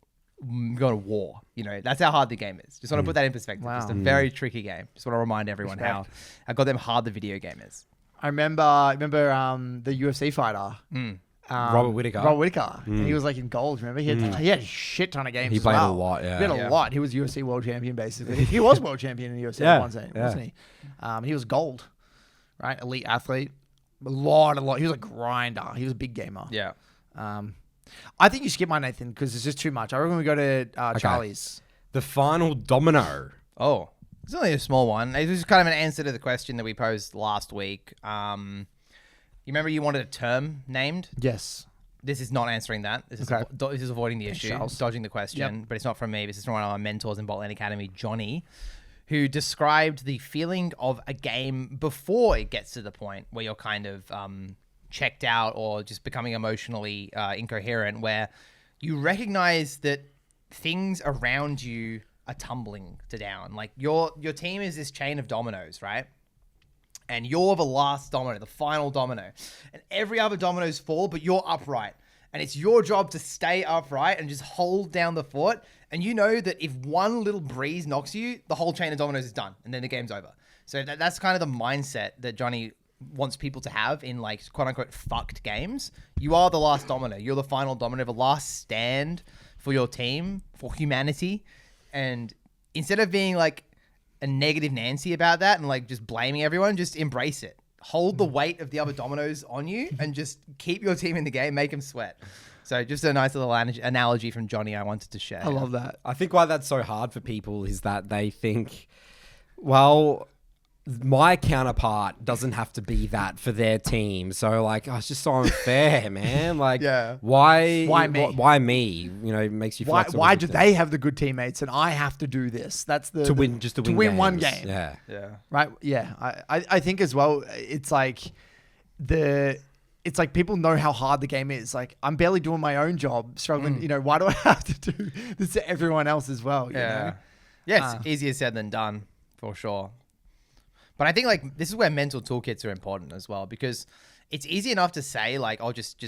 go to war. You know, that's how hard the game is. Just want to put that in perspective. Wow. Just a very tricky game. Just want to remind everyone how goddamn hard the video game is. I remember the UFC fighter. Robert Whittaker. Robert Whittaker. And he was like in gold, remember? He had a shit ton of games. He as played a well. lot, yeah. He had a Yeah. lot. He was UFC world champion, basically. He was world champion in UFC Yeah, at one time, yeah. wasn't he? He was gold, right? Elite athlete. A lot. He was a grinder. He was a big gamer. Yeah. I think you skip my Nathan because it's just too much. I reckon we go to Charlie's. The final domino. Oh, it's only a small one. It was kind of an answer to the question that we posed last week. You remember you wanted a term named? Yes. This is not answering that. This is, Okay. this is avoiding the issue, Charles. dodging the question. Yep. But it's not from me. This is from one of our mentors in Boltland Academy, Johnny, who described the feeling of a game before it gets to the point where you're kind of checked out or just becoming emotionally incoherent, where you recognize that things around you are tumbling to down. Like your team is this chain of dominoes, right? And you're the last domino, the final domino. And every other dominoes fall, but you're upright. And it's your job to stay upright and just hold down the fort. And you know that if one little breeze knocks you, the whole chain of dominoes is done. And then the game's over. So that's kind of the mindset that Johnny wants people to have in like quote unquote fucked games. You are the last domino. You're the final domino, the last stand for your team, for humanity. And instead of being like a negative Nancy about that and like just blaming everyone, just embrace it. Hold the weight of the other dominoes on you and just keep your team in the game, make them sweat. So just a nice little analogy from Johnny I wanted to share. I love that. I think why that's so hard for people is that they think, well, my counterpart doesn't have to be that for their team. So like, oh, it's just so unfair, man. Like, Yeah. why me? Why me? You know, it makes you feel like Why do they have the good teammates and I have to do this? That's the to win one games. game. Yeah. Yeah. Right? Yeah. I think as well, it's like people know how hard the game is. Like I'm barely doing my own job, struggling. You know, why do I have to do this to everyone else as well? You know? Yeah, it's easier said than done for sure. But I think like this is where mental toolkits are important as well, because it's easy enough to say like, oh, just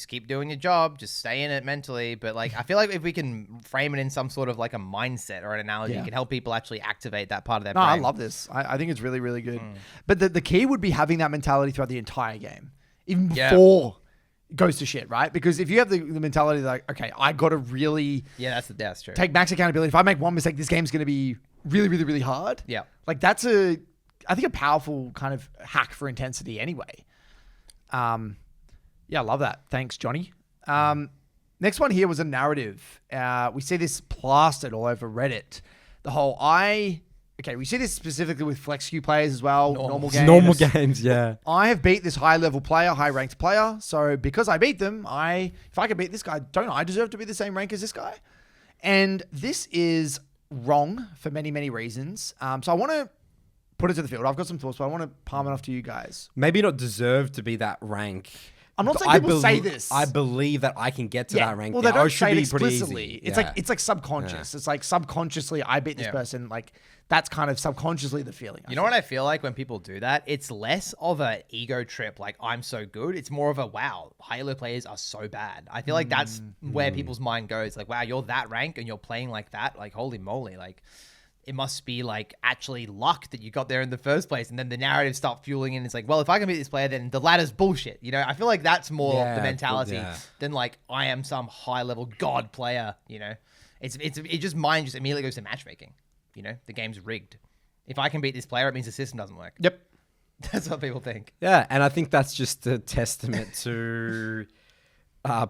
keep doing your job, just stay in it mentally. But like, I feel like if we can frame it in some sort of like a mindset or an analogy, it can help people actually activate that part of their No, brain. I love this. I think it's really, really good. But the key would be having that mentality throughout the entire game, even before goes to shit, right? Because if you have the mentality like, okay, I got to really that's true. take max accountability. If I make one mistake, this game's going to be really, really, really hard. Yeah. Like that's I think a powerful kind of hack for intensity anyway. Yeah, I love that. Thanks, Johnny. Next one here was a narrative. We see this plastered all over Reddit. The whole we see this specifically with flex queue players as well. Normal games. Normal games, yeah. I have beat this high-level player, high-ranked player. So because I beat them, if I can beat this guy, don't I deserve to be the same rank as this guy? And this is wrong for many, many reasons. So I want to put it to the field. I've got some thoughts, but I want to palm it off to you guys. Maybe not deserve to be that rank. I'm not saying people say this. I believe that I can get to that rank. Well, now. they don't It should say it be pretty explicitly. easy. It's like subconscious. It's like subconsciously, I beat this person. Like that's kind of subconsciously the feeling. You know what I feel like when people do that? It's less of an ego trip, like I'm so good. It's more of a wow, high-elo players are so bad. I feel like that's where people's mind goes. Like, wow, you're that rank and you're playing like that. Like, holy moly, like. It must be like actually luck that you got there in the first place. And then the narrative start fueling in. It's like, well, if I can beat this player, then the ladder's bullshit. You know, I feel like that's more the mentality than like I am some high level god player. You know, it just immediately goes to matchmaking. You know, the game's rigged. If I can beat this player, it means the system doesn't work. Yep. That's what people think. Yeah. And I think that's just a testament to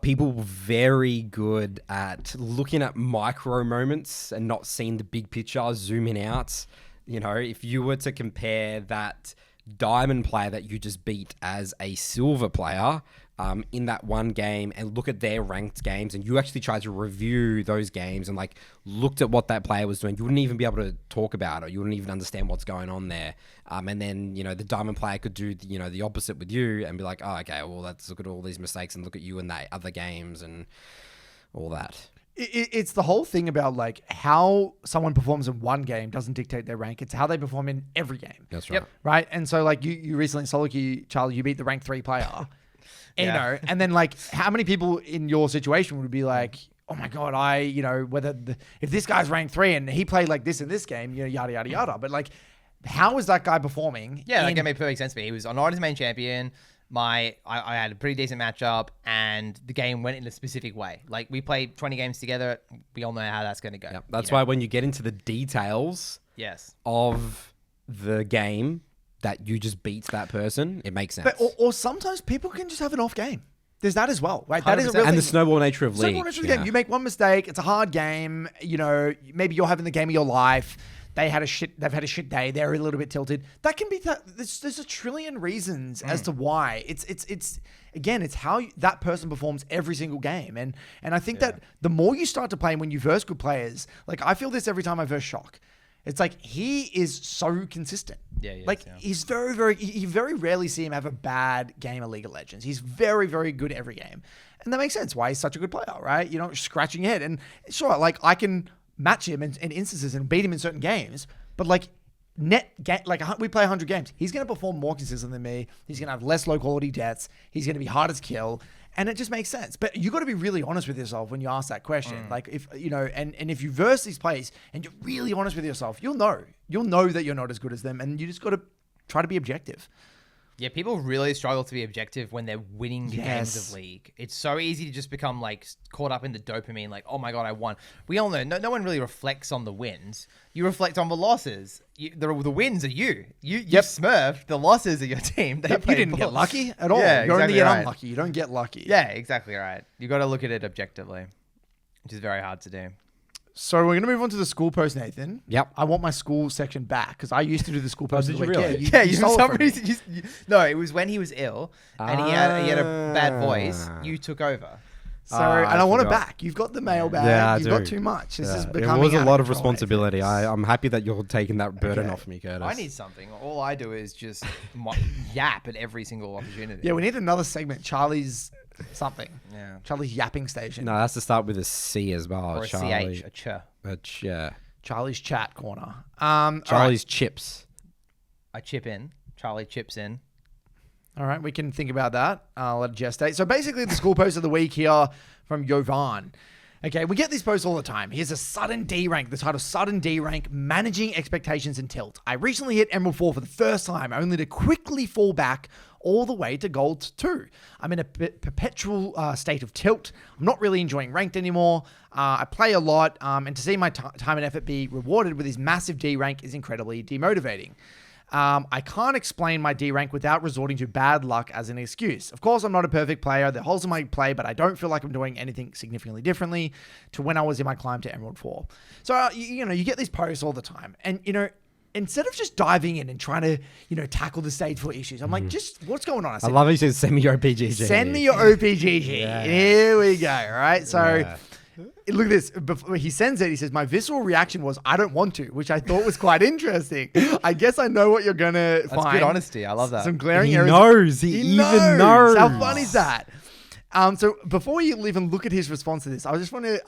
people very good at looking at micro moments and not seeing the big picture, zooming out. You know, if you were to compare that diamond player that you just beat as a silver player in that one game and look at their ranked games, and you actually tried to review those games and like looked at what that player was doing, you wouldn't even be able to talk about it. You wouldn't even understand what's going on there. And then, you know, the diamond player could do, you know, the opposite with you and be like, oh, okay, well, let's look at all these mistakes and look at you in that other games and all that. It's the whole thing about like how someone performs in one game doesn't dictate their rank. It's how they perform in every game. That's right. Right. And so like you recently solo queue, Charlie, you beat the rank 3 player. You know, and then like how many people in your situation would be like, oh my God, if this guy's rank 3 and he played like this in this game, you know, yada, yada, yada. But like, how is that guy performing? Yeah, that game made perfect sense to me. He was on his main champion. I had a pretty decent matchup and the game went in a specific way. Like we played 20 games together. We all know how that's going to go. Yep. That's why when you get into the details of the game, that you just beat that person, it makes sense. But, or sometimes people can just have an off game. There's that as well, right? That is a 100%. real And the thing. snowball nature of League. Snowball nature of the game. You make one mistake, it's a hard game. You know, maybe you're having the game of your life. They've had a shit day. They're a little bit tilted. That can be that. There's a trillion reasons as to why. It's again, it's how that person performs every single game. And I think that the more you start to play when you verse good players, like I feel this every time I verse Shock. It's like he is so consistent. He's you very rarely see him have a bad game of League of Legends. He's very, very good every game. And that makes sense why he's such a good player, right? You're not scratching your head. And sure, like I can match him in instances and beat him in certain games, but like we play 100 games. He's going to perform more consistent than me. He's going to have less low quality deaths. He's going to be hard to kill. And it just makes sense. But you got to be really honest with yourself when you ask that question. Like if, you know, and if you verse these players and you're really honest with yourself, you'll know that you're not as good as them. And you just got to try to be objective. Yeah, people really struggle to be objective when they're winning the games of League. It's so easy to just become like caught up in the dopamine, like, oh my God, I won. We all know no one really reflects on the wins. You reflect on the losses. The wins are you. You smurfed. The losses are your team. You didn't get lucky at all. Yeah, you're exactly only right. unlucky. You don't get lucky. Yeah, exactly right. You got to look at it objectively, which is very hard to do. So we're going to move on to the school post, Nathan. Yep. I want my school section back because I used to do the school post. Did you really? Yeah, you stole it from me. No, it was when he was ill and he had a bad voice. You took over. So, and I want it forgot. back. You've got the mailbag. Yeah, I You've do. got too much. This is It becoming was a out lot of control, responsibility. Nathan. I'm happy that you're taking that burden off me, Curtis. I need something. All I do is just yap at every single opportunity. Yeah, we need another segment. Charlie's something. Yeah. Charlie's yapping station. No, that's to start with a C as well. Or a Charlie. CH, a ch. Yeah. Charlie's chat corner. Charlie's chips. I chip in. Charlie chips in. All right, we can think about that. I'll let it gestate. So basically, the school post of the week here from Yovan. Okay, we get these posts all the time. Here's a sudden D rank, the title Sudden D rank, Managing Expectations and Tilt. I recently hit Emerald 4 for the first time, only to quickly fall back all the way to gold 2. I'm in a perpetual state of tilt. I'm not really enjoying ranked anymore. I play a lot, and to see my time and effort be rewarded with this massive D rank is incredibly demotivating. I can't explain my D rank without resorting to bad luck as an excuse. Of course, I'm not a perfect player. There are holes in my play, but I don't feel like I'm doing anything significantly differently to when I was in my climb to Emerald 4. So, you get these posts all the time. And, instead of just diving in and trying to, tackle the stage 4 issues, I'm like, just what's going on? I love it. He says, send me your OPGG. Send me your OPGG. Yeah. Here we go. All right. So look at this. Before he sends it, he says, my visceral reaction was, I don't want to, which I thought was quite interesting. I guess I know what you're going to find. That's good honesty. I love that. Some glaring He areas. knows. He even knows. How fun is that? So before you even look at his response to this, I just want to,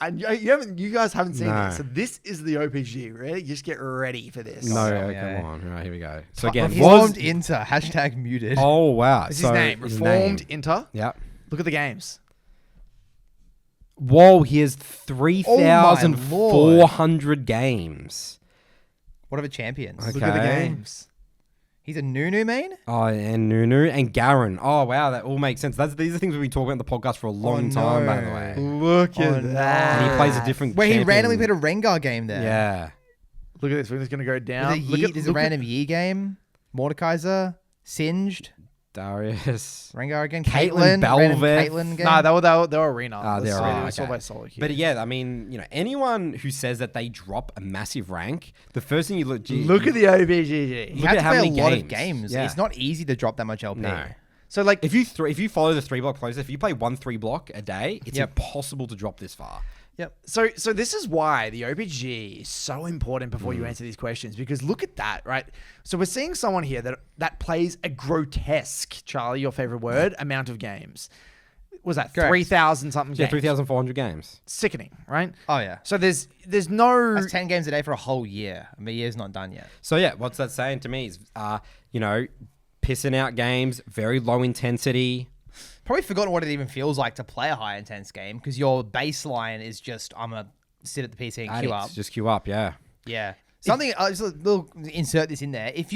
you guys haven't seen No. this. So this is the OPG. Ready? Just get ready for this. No, yeah. come on. All right, here we go. So again, Reformed Inter, hashtag muted. Oh, wow. This is So his name. his Reformed name. Inter. Yep. Look at the games. Whoa, he has 3,400 games. What are the champions? Okay. Look at the games. He's a Nunu main? Oh, and Nunu and Garen. Oh, wow, that all makes sense. These are things we've been talking about in the podcast for a long time, by the way. Look at that. And he plays a different Where he champion. randomly played a Rengar game there. Yeah. Look at this. We're just going to go down. There's a random Yi game. Mordekaiser. Singed. Darius. Rengar again. Caitlyn, Caitlyn. Random Belveth. Caitlyn game. Nah, they were arena. They're arena, It's all okay. by solo queue. But yeah, I mean, anyone who says that they drop a massive rank, the first thing you look... Look at the OPGG. you look have at to how play a many lot of games. games. Yeah. It's not easy to drop that much LP. No. So like, If you follow the 3-block process, if you play 1 3-block a day, it's impossible to drop this far. yep. So this is why the OPG is so important before you answer these questions, because look at that, right? So we're seeing someone here that plays a grotesque, Charlie, your favorite word, amount of games. What was that? Correct. 3,000 something Yeah, games. 3,400 games. Sickening, right? Oh, yeah. So there's no... That's 10 games a day for a whole year. I mean, the year's not done yet. So yeah, what's that saying to me is, pissing out games, very low intensity. Probably forgotten what it even feels like to play a high intense game because your baseline is just, I'm going to sit at the PC and queue up. Just queue up, yeah. Yeah. Something, just a little, insert this in there. This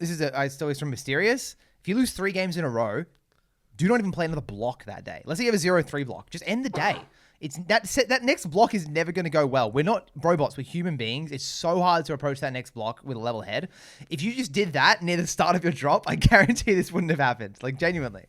is a story from Mysterious. If you lose 3 games in a row, do not even play another block that day. Let's say you have a 0-3 block. Just end the day. It's that next block is never going to go well. We're not robots. We're human beings. It's so hard to approach that next block with a level head. If you just did that near the start of your drop, I guarantee this wouldn't have happened. Like, genuinely.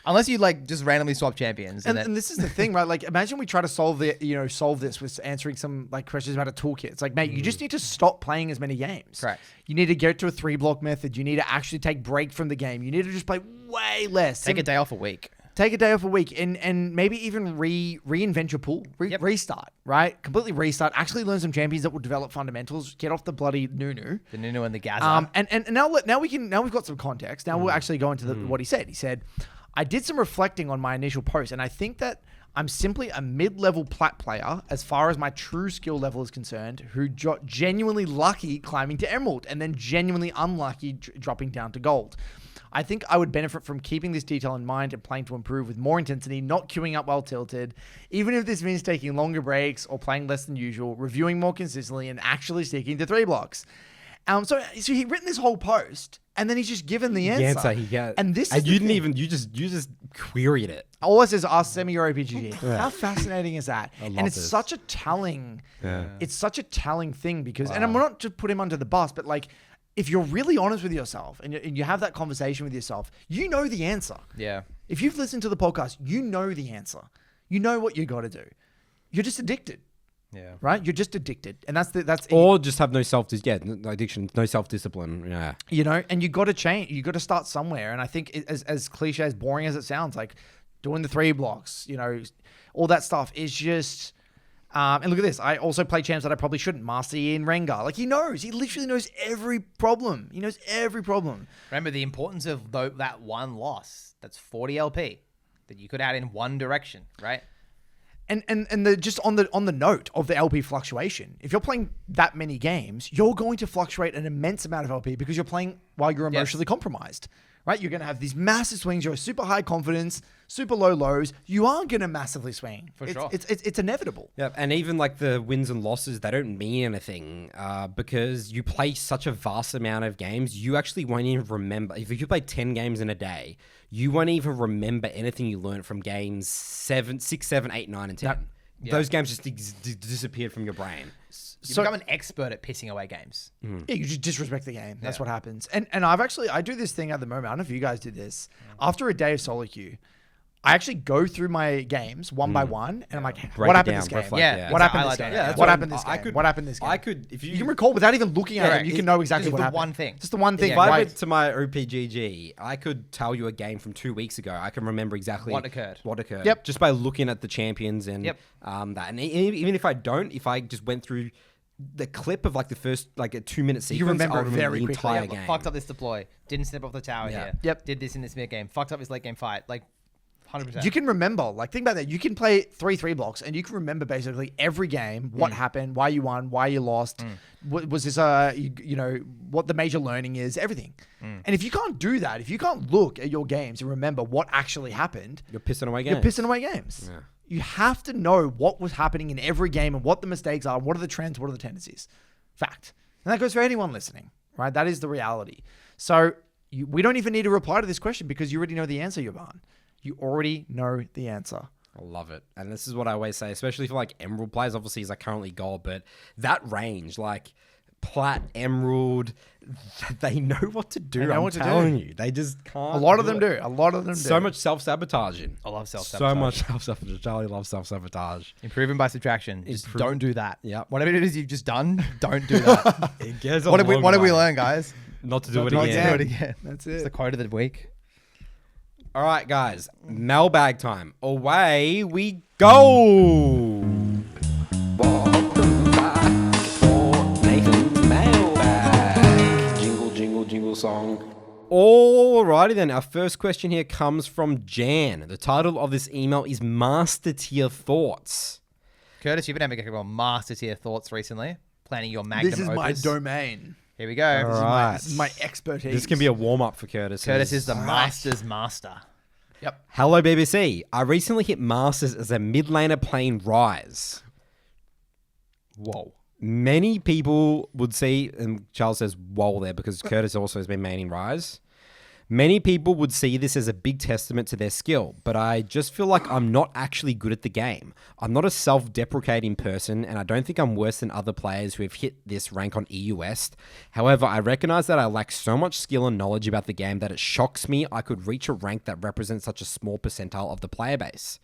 Unless you just randomly swap champions. And this is the thing, right? Like, imagine we try to solve this with answering some questions about a toolkit. It's like, mate, you just need to stop playing as many games. Correct. You need to get to a 3-block method. You need to actually take break from the game. You need to just play way less. Take a day off a week. Take a day off a week and maybe even reinvent your pool. Restart, right? Completely restart. Actually learn some champions that will develop fundamentals. Get off the bloody Nunu. The Nunu and the Gaza. And now we've got some context. Now we'll actually go into what he said. He said, I did some reflecting on my initial post, and I think that I'm simply a mid-level plat player as far as my true skill level is concerned, who genuinely lucky climbing to Emerald and then genuinely unlucky dropping down to Gold. I think I would benefit from keeping this detail in mind and playing to improve with more intensity, not queuing up while tilted, even if this means taking longer breaks or playing less than usual, reviewing more consistently, and actually sticking to 3 blocks. So he'd written this whole post, and then he's just given the answer. And this is you didn't even you just queried it. All it says, ask semi your OPGG. How fascinating is that? love And it's this. such a telling, it's such a telling thing because, and I'm not to put him under the bus, but like, if you're really honest with yourself and you have that conversation with yourself, you know the answer. Yeah. If you've listened to the podcast, you know the answer. You know what you got to do. You're just addicted. Yeah. Right? You're just addicted. And that's Or just have no no addiction, no self-discipline. Yeah. And you got to change. You got to start somewhere. And I think as cliche, as boring as it sounds, like doing the 3 blocks, all that stuff is just... and look at this. I also play champs that I probably shouldn't. Master Yi and Rengar. Like, he literally knows every problem. He knows every problem. Remember the importance of that one loss. That's 40 LP that you could add in one direction, right? And just on the note of the LP fluctuation, if you're playing that many games, you're going to fluctuate an immense amount of LP because you're playing while you're emotionally compromised, right? You're going to have these massive swings. You're super high confidence, super low lows. You are going to massively swing. Sure. It's inevitable. Yeah, and even like the wins and losses, they don't mean anything because you play such a vast amount of games. You actually won't even remember. If you play 10 games in a day, you won't even remember anything you learned from games 6, 7, 8, 9, and 10. Yep. Those games just disappeared from your brain. You become an expert at pissing away games. Yeah, you just disrespect the game. That's what happens. And I do this thing at the moment. I don't know if you guys do this. After a day of solo queue, I actually go through my games one by one, and I'm like, Break what it happened down, this game? reflect, Yeah. What happened I this like game? that. Yeah, that's What what happened this I game? could- What happened this game? I could, if You can recall without even looking at Correct. it. You can know exactly Just what the happened. one thing. Just the one thing. if I right? went to my OPGG, I could tell you a game from 2 weeks ago. I can remember exactly What occurred. Yep. just by looking at the champions and Yep. that. And even if I don't, if I just went through the clip of like the first like a 2-minute sequence, remember I'll it very the quickly. entire Yeah, game. Fucked up this deploy. Didn't step off the tower Yeah. here. Yep. Did this in this mid game. Fucked up his late game fight. Like 100%. You can remember, like, think about that. You can play 3 blocks, and you can remember basically every game, what happened, why you won, why you lost, was this what the major learning is, everything. And if you can't do that, if you can't look at your games and remember what actually happened, You're pissing away games. you're pissing away games. Yeah. You have to know what was happening in every game and what the mistakes are, what are the trends, what are the tendencies. Fact. And that goes for anyone listening, right? That is the reality. So we don't even need to reply to this question because you already know the answer, Jovan. You already know the answer. I love it. And this is what I always say, especially for like Emerald players. Obviously, he's like currently gold, but that range, like Plat, Emerald, they know what to do. They know I'm what to telling you. They just can't. A lot of do them it. do. A lot of them do. So much self-sabotaging. I love self-sabotage. So much self-sabotage. Charlie loves self-sabotage. Improving by subtraction. Just don't do that. Yep. Whatever it is you've just done, don't do that. It goes a What did we long way. learn, guys? Not to do it Not to again. do it again. That's It's it. the quote of the week. All right, guys. Mailbag time. Away we go. Welcome back for Nathan's Mailbag. Jingle, jingle, jingle song. Alrighty then. Our first question here comes from Jan. The title of this email is Master Tier Thoughts. Curtis, you've been having a couple of master tier thoughts recently. Planning your magnum This is my opus. domain. Here we go. All right. This is my expertise. This can be a warm-up for Curtis. Curtis is the master's master. Yep. Hello, BBC. I recently hit Masters as a mid laner playing Rise. Whoa. Many people would see, and Charles says whoa there because Curtis also has been maining Rise. Many people would see this as a big testament to their skill, but I just feel like I'm not actually good at the game. I'm not a self-deprecating person, and I don't think I'm worse than other players who have hit this rank on EU West. However, I recognize that I lack so much skill and knowledge about the game that it shocks me I could reach a rank that represents such a small percentile of the player base.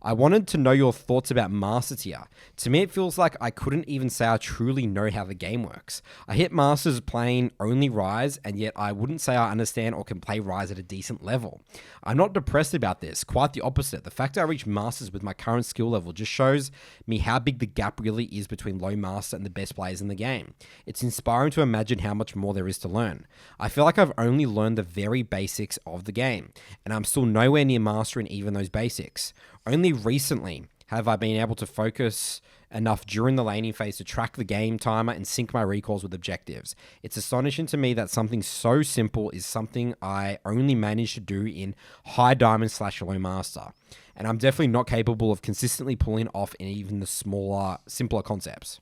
I wanted to know your thoughts about Master Tier. To me, it feels like I couldn't even say I truly know how the game works. I hit Masters playing only Rise, and yet I wouldn't say I understand or can play Rise at a decent level. I'm not depressed about this, quite the opposite. The fact I reached Masters with my current skill level just shows me how big the gap really is between low Master and the best players in the game. It's inspiring to imagine how much more there is to learn. I feel like I've only learned the very basics of the game, and I'm still nowhere near mastering even those basics. Only recently have I been able to focus enough during the laning phase to track the game timer and sync my recalls with objectives. It's astonishing to me that something so simple is something I only managed to do in high diamond / low master. And I'm definitely not capable of consistently pulling off in even the simpler concepts.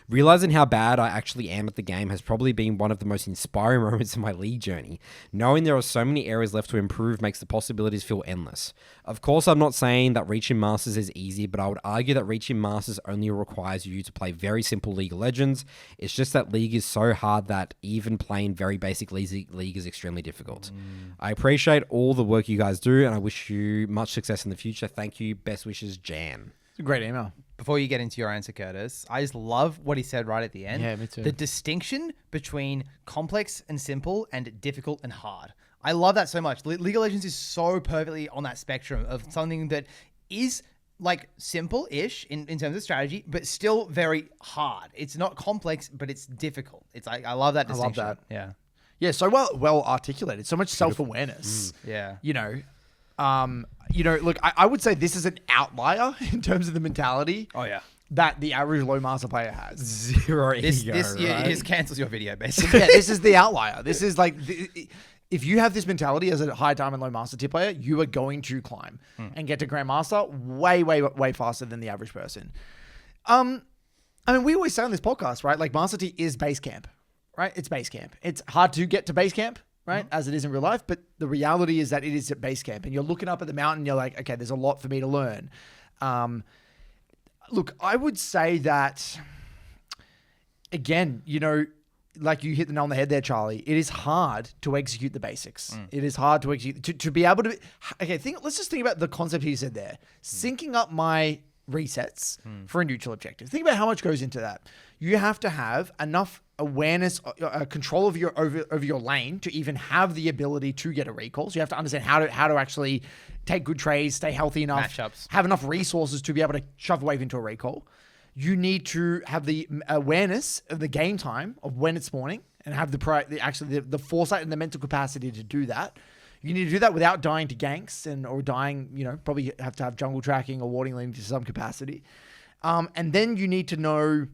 Realizing how bad I actually am at the game has probably been one of the most inspiring moments of my league journey. Knowing there are so many areas left to improve makes the possibilities feel endless. Of course, I'm not saying that reaching Masters is easy, but I would argue that reaching Masters only requires you to play very simple League of Legends. It's just that League is so hard that even playing very basic League is extremely difficult. I appreciate all the work you guys do, and I wish you much success in the future. Thank you. Best wishes, Jan. It's a great email. Before you get into your answer, Curtis, I just love what he said right at the end. Yeah, me too. The distinction between complex and simple and difficult and hard. I love that so much. League of Legends is so perfectly on that spectrum of something that is like simple-ish in terms of strategy, but still very hard. It's not complex, but it's difficult. It's like, I love that I love distinction. that. Yeah. Yeah, so well articulated. So much self-awareness. Yeah. Look, I would say this is an outlier in terms of the mentality Oh, yeah. that the average low master player has. Zero This ego, this right? cancels your video, basically. Yeah, this is the outlier. This is like if you have this mentality as a high diamond, low master tier player, you are going to climb and get to grandmaster way, way, way faster than the average person. I mean, we always say on this podcast, right? Like master tier is base camp, right? It's base camp. It's hard to get to base camp, right? As it is in real life. But the reality is that it is at base camp and you're looking up at the mountain. You're like, okay, there's a lot for me to learn. Look, I would say that again, like you hit the nail on the head there, Charlie. It is hard to execute the basics. It is hard to execute to be able to. Let's just think about the concept he said there. Syncing up my resets for a neutral objective. Think about how much goes into that. You have to have enough awareness, control of over your lane to even have the ability to get a recall. So you have to understand how to actually take good trades, stay healthy enough, Matchups. have enough resources to be able to shove a wave into a recall. You need to have the awareness of the game time of when it's spawning and have the foresight and the mental capacity to do that. You need to do that without dying to ganks or dying, probably have to have jungle tracking or warding lane to some capacity. And then you need to know,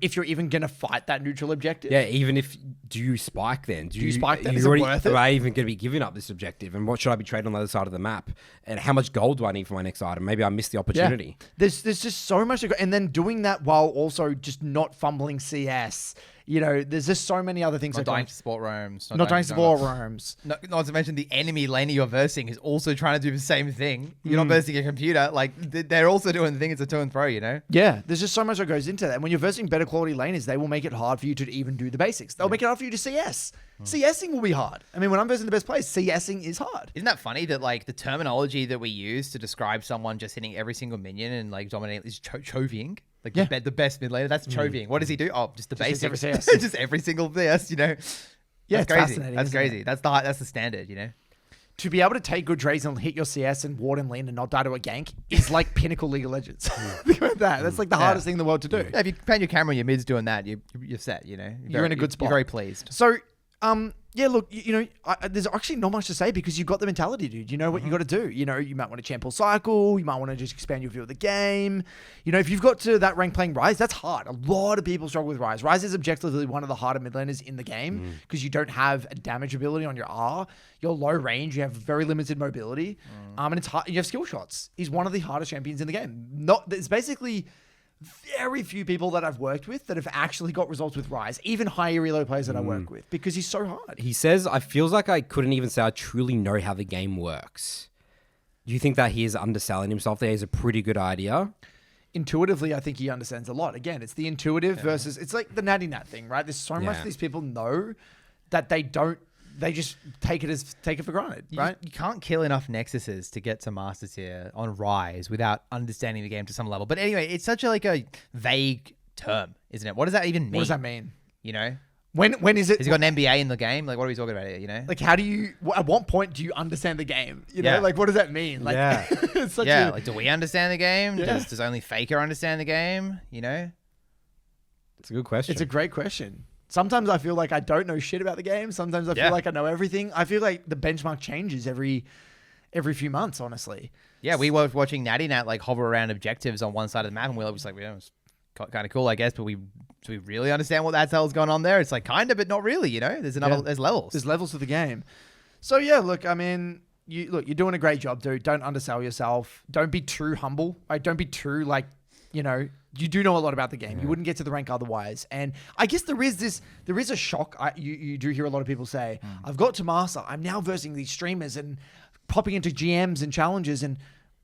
if you're even going to fight that neutral objective. Yeah, even if, do you spike then? Do you spike then? Is you it worth it? Am I even going to be giving up this objective? And what should I be trading on the other side of the map? And how much gold do I need for my next item? Maybe I missed the opportunity. Yeah. There's just so much to go. And then doing that while also just not fumbling CS. There's just so many other things. Not dying to support roams. Not dying to support roams. Not to mention the enemy laner you're versing is also trying to do the same thing. You're not versing a computer. Like, they're also doing the thing. It's a to and fro, Yeah, there's just so much that goes into that. And when you're versing better quality laners, they will make it hard for you to even do the basics. They'll make it hard for you to CS. CSing will be hard. I mean, when I'm versing the best players, CSing is hard. Isn't that funny that, like, the terminology that we use to describe someone just hitting every single minion and, like, dominating is chovying? Like, the best mid laner, that's chovying. What does he do? Oh, just the basics. Every CS. Just every single CS, Yeah, That's it's crazy. fascinating. That's isn't crazy. it? That's the standard, To be able to take good trades and hit your CS and ward and lean and not die to a gank is like pinnacle League of Legends. Think about that. That's like the hardest thing in the world to do. Yeah, if you pan your camera and your mid's doing that, you're set, You're in a good spot. You're very pleased. So, yeah, look, there's actually not much to say because you've got the mentality, dude. You know what you got to do. You might want to champ or cycle. You might want to just expand your view of the game. If you've got to that rank playing Ryze, that's hard. A lot of people struggle with Ryze. Ryze is objectively one of the harder mid laners in the game because you don't have a damage ability on your R. You're low range. You have very limited mobility. And it's hard. You have skill shots. He's one of the hardest champions in the game. It's basically very few people that I've worked with that have actually got results with Ryze, even high elo players that I work with, because he's so hard. He says, I feels like I couldn't even say I truly know how the game works. Do you think that he is underselling himself there? He's a pretty good idea. Intuitively, I think he understands a lot. Again, it's the intuitive versus, it's like the Natty Nat thing, right? There's so much these people know that they just take it for granted, right? You can't kill enough Nexuses to get to Master Tier on Ryze without understanding the game to some level. But anyway, it's such a vague term, isn't it? What does that even mean? What does that mean? When is it? Has he got an MBA in the game? Like, what are we talking about here, Like, how do you, at what point do you understand the game? Like, what does that mean? Like, it's such like, do we understand the game? Yeah. Does only Faker understand the game? It's a good question. It's a great question. Sometimes I feel like I don't know shit about the game. Sometimes I feel like I know everything. I feel like the benchmark changes every few months, honestly. Yeah, we were watching Natty Nat like hover around objectives on one side of the map, and we were just like, it's kind of cool, I guess. But do we really understand what the hell's going on there? It's like kind of, but not really. There's levels. There's levels to the game. So yeah, look, I mean, you're doing a great job, dude. Don't undersell yourself. Don't be too humble. Right? Don't be too you do know a lot about the game. You wouldn't get to the rank otherwise. And I guess there is a shock. You do hear a lot of people say, I've got to master. I'm now versing these streamers and popping into GMs and challenges. And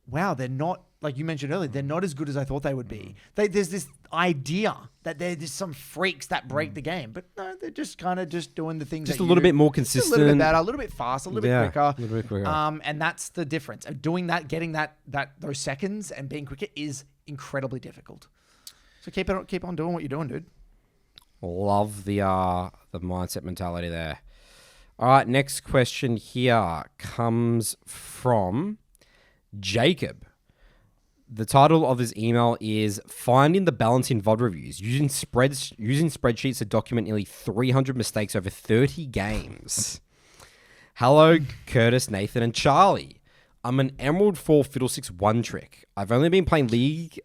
wow, they're not, like you mentioned earlier, they're not as good as I thought they would be. There's this idea that they're just some freaks that break the game. But no, they're just kind of just doing the things just that a little bit more consistent. Just a little bit better, a little bit faster, a little bit quicker. A little bit quicker. And that's the difference. Doing that, getting those seconds and being quicker is incredibly difficult. So keep on doing what you're doing, dude. Love the mindset mentality there. All right, next question here comes from Jacob. The title of his email is Finding the Balance in VOD Reviews, using spreadsheets to document nearly 300 mistakes over 30 games. Hello, Curtis, Nathan, and Charlie. I'm an Emerald 4 Fiddlesticks 1 trick. I've only been playing League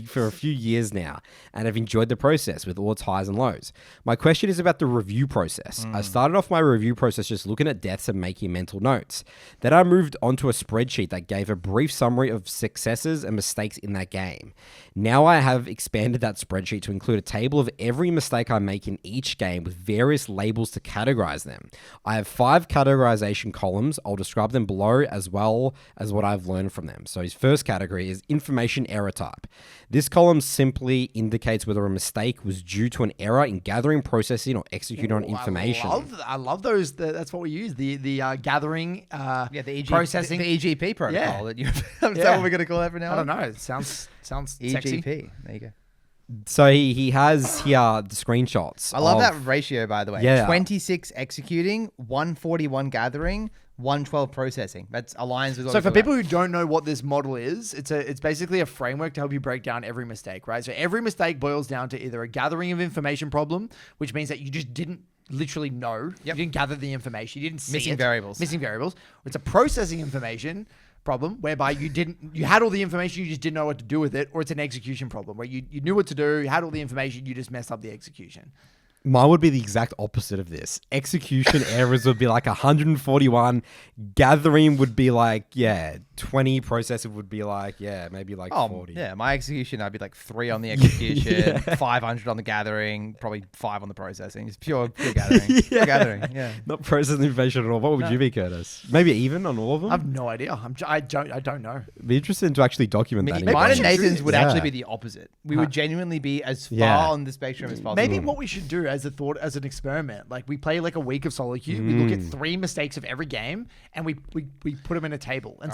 for a few years now and have enjoyed the process with all its highs and lows. My question is about the review process. I started off my review process just looking at deaths and making mental notes. Then I moved onto a spreadsheet that gave a brief summary of successes and mistakes in that game. Now I have expanded that spreadsheet to include a table of every mistake I make in each game with various labels to categorize them. I have 5 categorization columns. I'll describe them below as well as what I've learned from them. So his first category is information error type. This column simply indicates whether a mistake was due to an error in gathering, processing, or executing on information. I love those. That's what we use. The gathering, the processing, the EGP protocol. Yeah. That is that what we're gonna call that from now I on? don't know. It sounds EGP. sexy. There you go. So he has here the screenshots. I love that ratio, by the way. Yeah. 26 executing, 141 gathering, 112 processing. That aligns with what So we for talked people who don't know what this model is, it's basically a framework to help you break down every mistake, right? So every mistake boils down to either a gathering of information problem, which means that you just didn't literally know, you didn't gather the information, you didn't see Missing it. variables. Missing variables. It's a processing information problem whereby you had all the information, you just didn't know what to do with it, or it's an execution problem where you knew what to do, you had all the information, you just messed up the execution. Mine would be the exact opposite of this. Execution errors would be like 141. Gathering would be like, 20. Processing would be like, maybe like 40. Yeah, my execution, I'd be like 3 on the execution, 500 on the gathering, probably 5 on the processing. Just pure gathering. Pure gathering, yeah. Not processing information at all. What would you be, Curtis? Maybe even on all of them? I have no idea. I don't know. Be interested to actually document that. in your Mine and brain. Nathan's would Yeah. actually be the opposite. We would genuinely be as far Yeah. on the spectrum as possible. Maybe what we should do as an experiment, like we play like a week of solo queue, we look at 3 mistakes of every game, and we put them in a table and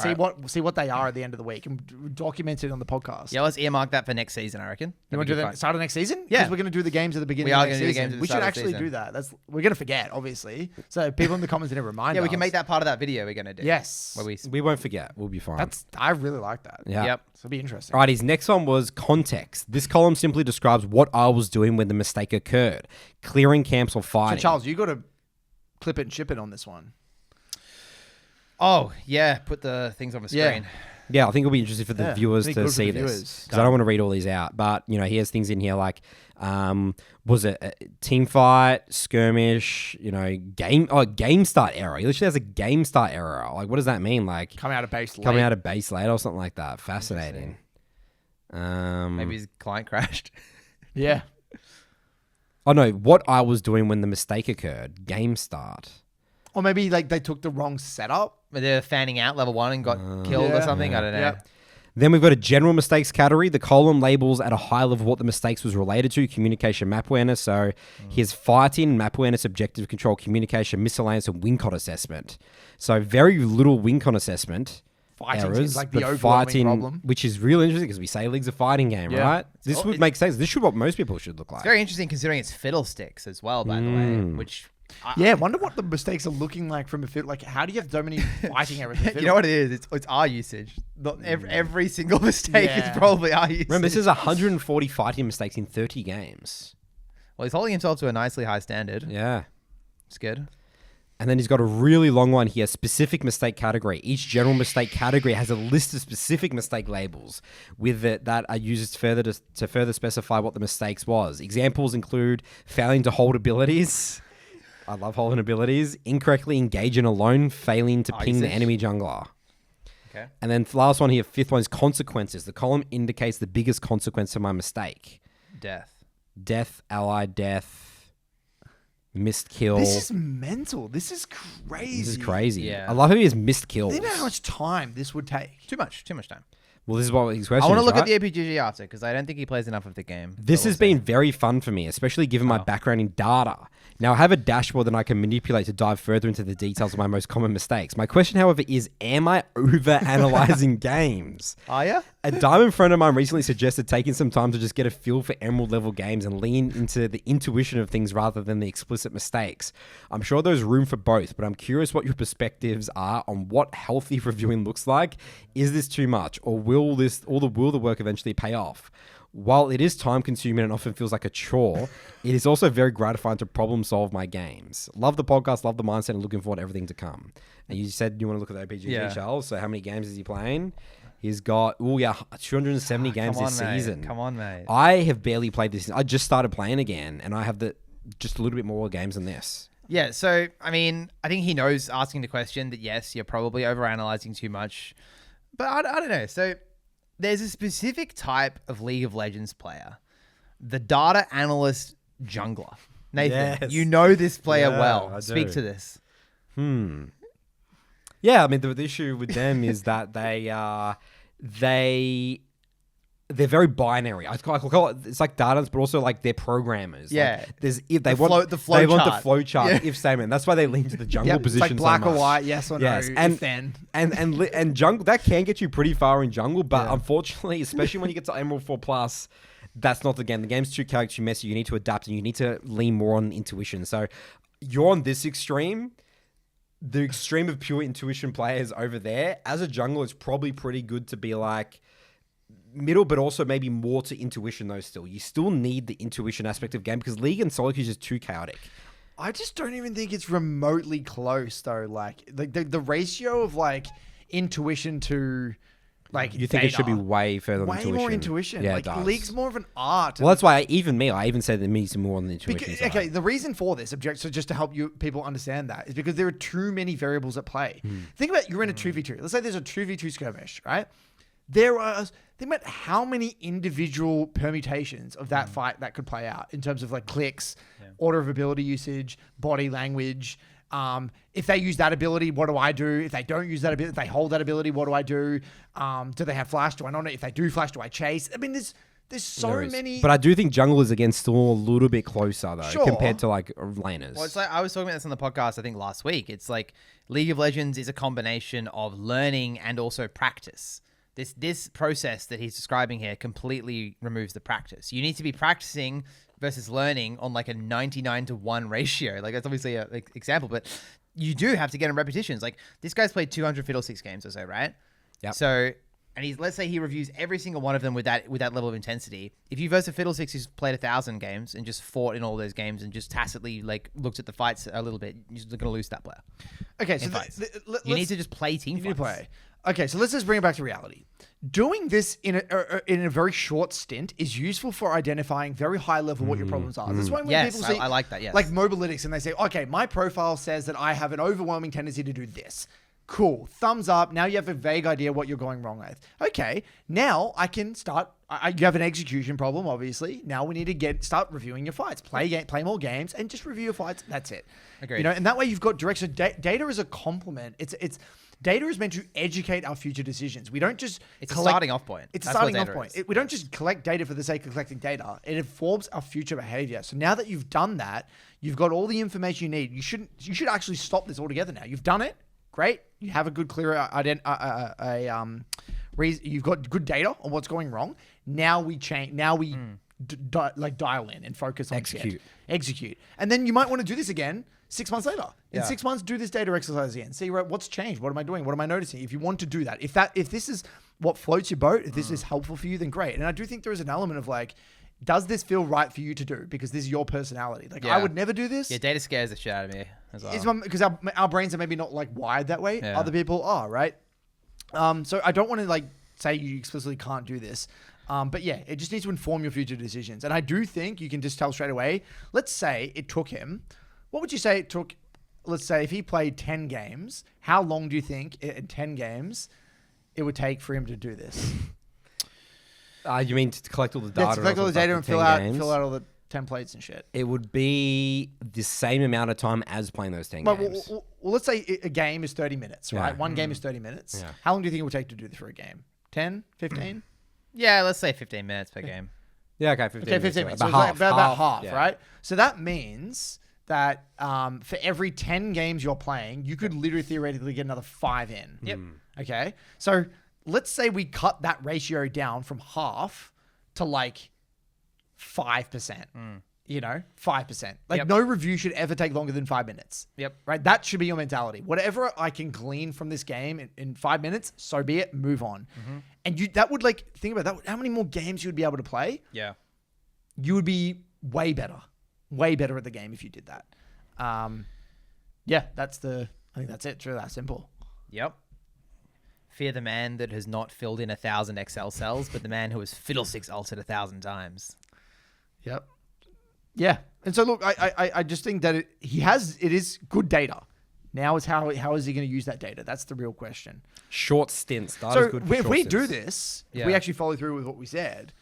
see what they are at the end of the week, and document it on the podcast. Yeah, let's earmark that for next season, I reckon. You want to do that start of next season? Yeah. Because we're going to do the games at the beginning We of are next gonna do the season. games at the We should start of the actually season. do that. We're going to forget, obviously. So people in the comments need to remind us. Yeah, we can make that part of that video we're going to do. Yes. Where We won't forget. We'll be fine. I really like that. yeah. Yep. So it'll be interesting. All right, his next one was context. This column simply describes what I was doing when the mistake occurred. Clearing camps or So fighting. Charles, you got to clip it and ship it on this one. Oh, yeah. Put the things on the Yeah. screen. Yeah, I think it'll be interesting for the Yeah, viewers I think to good for see the this. viewers. Because I don't want to read all these out. But, he has things in here like, was it a team fight, skirmish, game start error. He literally has a game start error. Like, what does that mean? Like, Coming out of base late. coming out of base late or something like that. Fascinating. Maybe his client crashed. Yeah. Oh, no, what I was doing when the mistake occurred. Game start. Or maybe like they took the wrong setup. They're fanning out level 1 and got killed or something. I don't know. Yeah. Then we've got a general mistakes category. The column labels at a high level what the mistakes was related to, communication, map awareness. So here's fighting, map awareness, objective control, communication, miscellaneous, and win con assessment. So very little win con assessment Fighting errors, seems like the but overwhelming fighting, problem. which is really interesting because we say League's a fighting game, Yeah. right? This would make sense. This should what most people should look like. It's very interesting considering it's fiddlesticks as well, by the way, which... Yeah, wonder what the mistakes are looking like from a fit. Like, how do you have so many fighting errors? You know what it is? It's our usage. Not every single mistake Yeah. is probably our usage. Remember, this is 140 fighting mistakes in 30 games. Well, he's holding himself to a nicely high standard. Yeah. It's good. And then he's got a really long one here, specific mistake category. Each general mistake category has a list of specific mistake labels with it that are used to further specify what the mistakes was. Examples include failing to hold abilities. I love holding abilities. Incorrectly engaging alone, failing to ping the usage. enemy jungler. Okay. And then the last one here, 5th one is consequences. The column indicates the biggest consequence of my mistake. Death, allied death, missed kill. This is mental. This is crazy. This is crazy. Yeah. I love how he has missed kills. Think about how much time this would take. Too much time. Well, this is what his question I want to is, look right? at the OPGG after because I don't think he plays enough of the game. This has been very fun for me, especially given my background in data. Now, I have a dashboard that I can manipulate to dive further into the details of my most common mistakes. My question, however, is, am I over-analyzing games? Are you? A diamond friend of mine recently suggested taking some time to just get a feel for Emerald level games and lean into the intuition of things rather than the explicit mistakes. I'm sure there's room for both, but I'm curious what your perspectives are on what healthy reviewing looks like. Is this too much, or will the work eventually pay off? While it is time consuming and often feels like a chore, it is also very gratifying to problem solve my games. Love the podcast, love the mindset, and looking forward to everything to come. And you said you want to look at the OPGG, Charles. So how many games is he playing? He's got 270 games this season. Come on, mate. I have barely played this. I just started playing again, and I have just a little bit more games than this. Yeah, so, I mean, I think he knows asking the question that, yes, you're probably overanalyzing too much. But I don't know. So there's a specific type of League of Legends player, the data analyst jungler. Nathan, Yes. you know this player Yeah, well. I Speak do. to this. Yeah, I mean, the issue with them is that they're very binary. I call it, it's like data, but also like they're programmers. Yeah. Like, they The want flow they want the chart. flow chart, Yeah. if statement. That's why they lean to the jungle It's position like black so or much. white, yes or no, Yes, if then. and jungle that can get you pretty far in jungle, but unfortunately, especially when you get to Emerald 4+, that's not the game. The game's too character messy. You need to adapt and you need to lean more on intuition. So you're on this extreme. The extreme of pure intuition players over there. As a jungler, it's probably pretty good to be like middle, but also maybe more to intuition though still. You still need the intuition aspect of game because League and solo queue is just too chaotic. I just don't even think it's remotely close though. Like the ratio of like intuition to like You think it should be data, way further than way intuition. more intuition. Yeah, Like it does. League's more of an art. Well, that's why I even said that it needs more on the intuition side. Okay, the reason for this so just to help you people understand that is because there are too many variables at play. Think about you're in a 2v2. Let's say there's a 2v2 skirmish, right? Think about how many individual permutations of that fight that could play out in terms of like clicks, order of ability usage, body language. If they use that ability, what do I do? If they don't use that ability, if they hold that ability, what do I do? Do they have flash? Do I not? If they do flash, do I chase? I mean, there's so There is. many. But I do think jungle is again still a little bit closer though Sure. compared to like laners. Well, it's like I was talking about this on the podcast, I think last week. It's like League of Legends is a combination of learning and also practice. This process that he's describing here completely removes the practice. You need to be practicing versus learning on like a 99-to-1 ratio. Like that's obviously an example, but you do have to get in repetitions. Like this guy's played 200 Fiddlesticks games or so, right? Yep. So, and let's say he reviews every single one of them with that level of intensity. If you verse a Fiddlesticks who's played 1,000 games and just fought in all those games and just tacitly like looked at the fights a little bit, you're going to lose that player. Okay, so in fights. You need to just play team You need to fights. play. Okay, so let's just bring it back to reality. Doing this in a very short stint is useful for identifying very high level what your problems are. That's why when Yes, people see, I like that, yes. like Mobalytics, and they say, okay, my profile says that I have an overwhelming tendency to do this. Cool, thumbs up. Now you have a vague idea what you're going wrong with. Okay, now I can start. You have an execution problem, obviously. Now we need to start reviewing your fights. Play more games, and just review your fights. That's it. Agreed. You know, and that way you've got direction. Data is a complement. It's data is meant to educate our future decisions. We don't just It's a starting off point. It's That's a what starting off data point. is. We don't just collect data for the sake of collecting data. It informs our future behavior. So now that you've done that, you've got all the information you need. You should actually stop this altogether now. You've done it. Great. You have a good, clear you've got good data on what's going wrong. Now we change. Now we dial in and focus on execute. And then you might want to do this again 6 months later. In 6 months, do this data exercise again. See what's changed. What am I doing? What am I noticing? If you want to do that, if this is what floats your boat, if this is helpful for you, then great. And I do think there is an element of like, does this feel right for you to do? Because this is your personality. Like I would never do this. Yeah, data scares the shit out of me as well. Because our brains are maybe not like wired that way. Yeah. Other people are, right? So I don't want to like say you explicitly can't do this. But yeah, it just needs to inform your future decisions. And I do think you can just tell straight away. Let's say it took him. What would you say it took? Let's say if he played 10 games, how long do you think in 10 games it would take for him to do this? You mean to collect all the data? Yeah, to collect all the data and fill out all the templates and shit. It would be the same amount of time as playing those 10 But games. well, let's say a game is 30 minutes, right? Yeah. One game is 30 minutes. Yeah. How long do you think it would take to do this for a game? 10, 15? Yeah, let's say 15 minutes per game. Yeah, okay, 15 Okay, 15 minutes. minutes. So it's like about half, yeah. right? So that means that for every 10 games you're playing, you could literally theoretically get another 5 in. Yep. Okay? So let's say we cut that ratio down from half to like 5%. 5%. Like Yep. no review should ever take longer than 5 minutes. Yep. Right? That should be your mentality. Whatever I can glean from this game in 5 minutes, so be it, move on. And that would think about that. How many more games you would be able to play? Yeah. You would be way better at the game if you did that. Yeah, I think that's it. It's really that simple. Yep. Fear the man that has not filled in 1,000 Excel cells, but the man who has fiddlesticks altered 1,000 times. Yep. Yeah. And so look, I just think that it is good data. Now is how is he going to use that data? That's the real question. Short stints. So if we do this, if we actually follow through with what we said,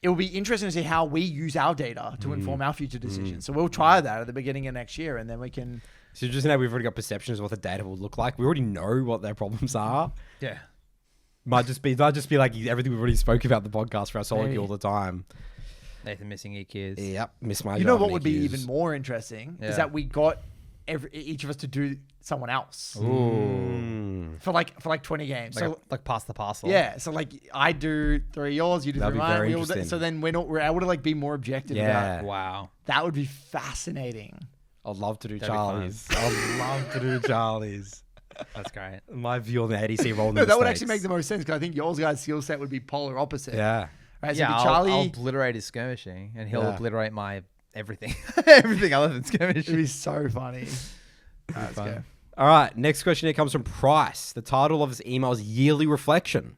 it will be interesting to see how we use our data to inform our future decisions. So we'll try that at the beginning of next year, and then we can. So just now we've already got perceptions of what the data will look like. We already know what their problems are. Yeah. Might just be like everything we've already spoke about the podcast for our solo queue all the time. Nathan missing EQs. Yep, miss my. You know what would be even more interesting is that we got each of us to do someone else for like 20 games. Like, So like pass the parcel. yeah, so like I do 3 yours, you do That'd 3 be mine. very we all interesting. so then we're able to be more objective. Yeah. About Wow. that would be fascinating. I'd love to do That'd be fun. Charlie's. I'd love to do Charlie's. That's great. My view on the ADC role in No, the that would States. actually make the most sense because I think yours guys' skill set would be polar opposite. Yeah. Right, so Yeah, it'd be I'll Charlie. obliterate his skirmishing, and he'll Yeah. obliterate my everything. Everything other than It'd skirmishing. be so funny. Let's fun. go. All right, next question here comes from Price. The title of his email is Yearly Reflection.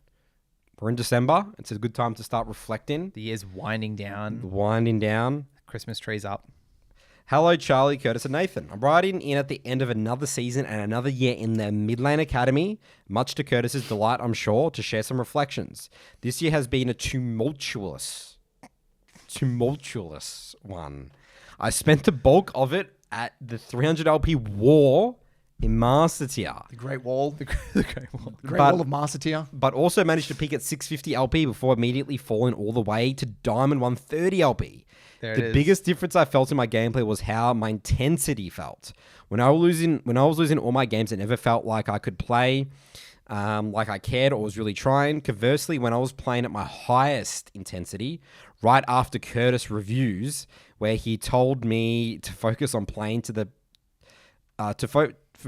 We're in December. It's a good time to start reflecting, The year's winding down. winding down. Christmas tree's up. Hello, Charlie, Curtis, and Nathan. I'm riding in at the end of another season and another year in the Mid Lane Academy, much to Curtis's delight, I'm sure, to share some reflections. This year has been a tumultuous one. I spent the bulk of it at the 300 LP War in Master Tier, The Great Wall. The Great Wall. The Great But- Wall of Master Tier. but also managed to peak at 650 LP before immediately falling all the way to Diamond 130 LP. There it The is. biggest difference I felt in my gameplay was how my intensity felt. When I was losing all my games, it never felt like I could play like I cared or was really trying. Conversely, when I was playing at my highest intensity, right after Curtis reviews, where he told me to focus on playing for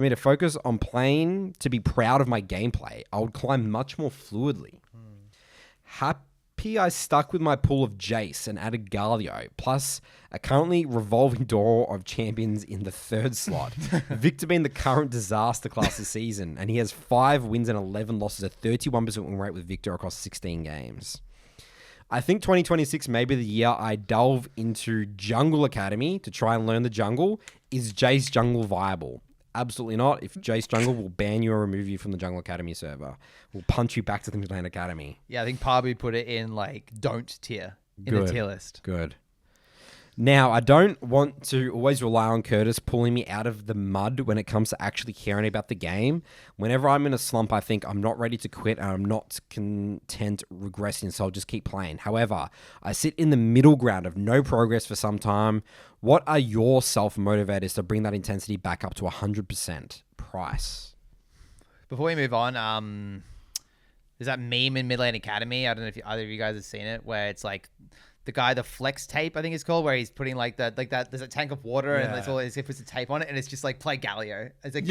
me to focus on playing to be proud of my gameplay, I would climb much more fluidly. Happy I stuck with my pool of Jace and added Galio, plus a currently revolving door of champions in the 3rd slot. Victor being the current disaster class this season, and he has 5 wins and 11 losses, a 31% win rate with Victor across 16 games. I think 2026 may be the year I delve into Jungle Academy to try and learn the jungle. Is Jace Jungle viable? Absolutely not. If Jace Jungle, will ban you or remove you from the Jungle Academy server. We'll punch you back to the Midland Academy. Yeah, I think Parby put it in like don't tier in Good. the tier list. Good. Now, I don't want to always rely on Curtis pulling me out of the mud when it comes to actually caring about the game. Whenever I'm in a slump, I think I'm not ready to quit and I'm not content regressing, so I'll just keep playing. However, I sit in the middle ground of no progress for some time. What are your self-motivators to bring that intensity back up to 100%? Price. Before we move on, there's that meme in Midland Academy. I don't know if either of you guys have seen it, where it's like the guy, the flex tape, I think it's called, where he's putting like that. There's a tank of water and it's all as if it's a tape on it, and it's just like play Galio. It's like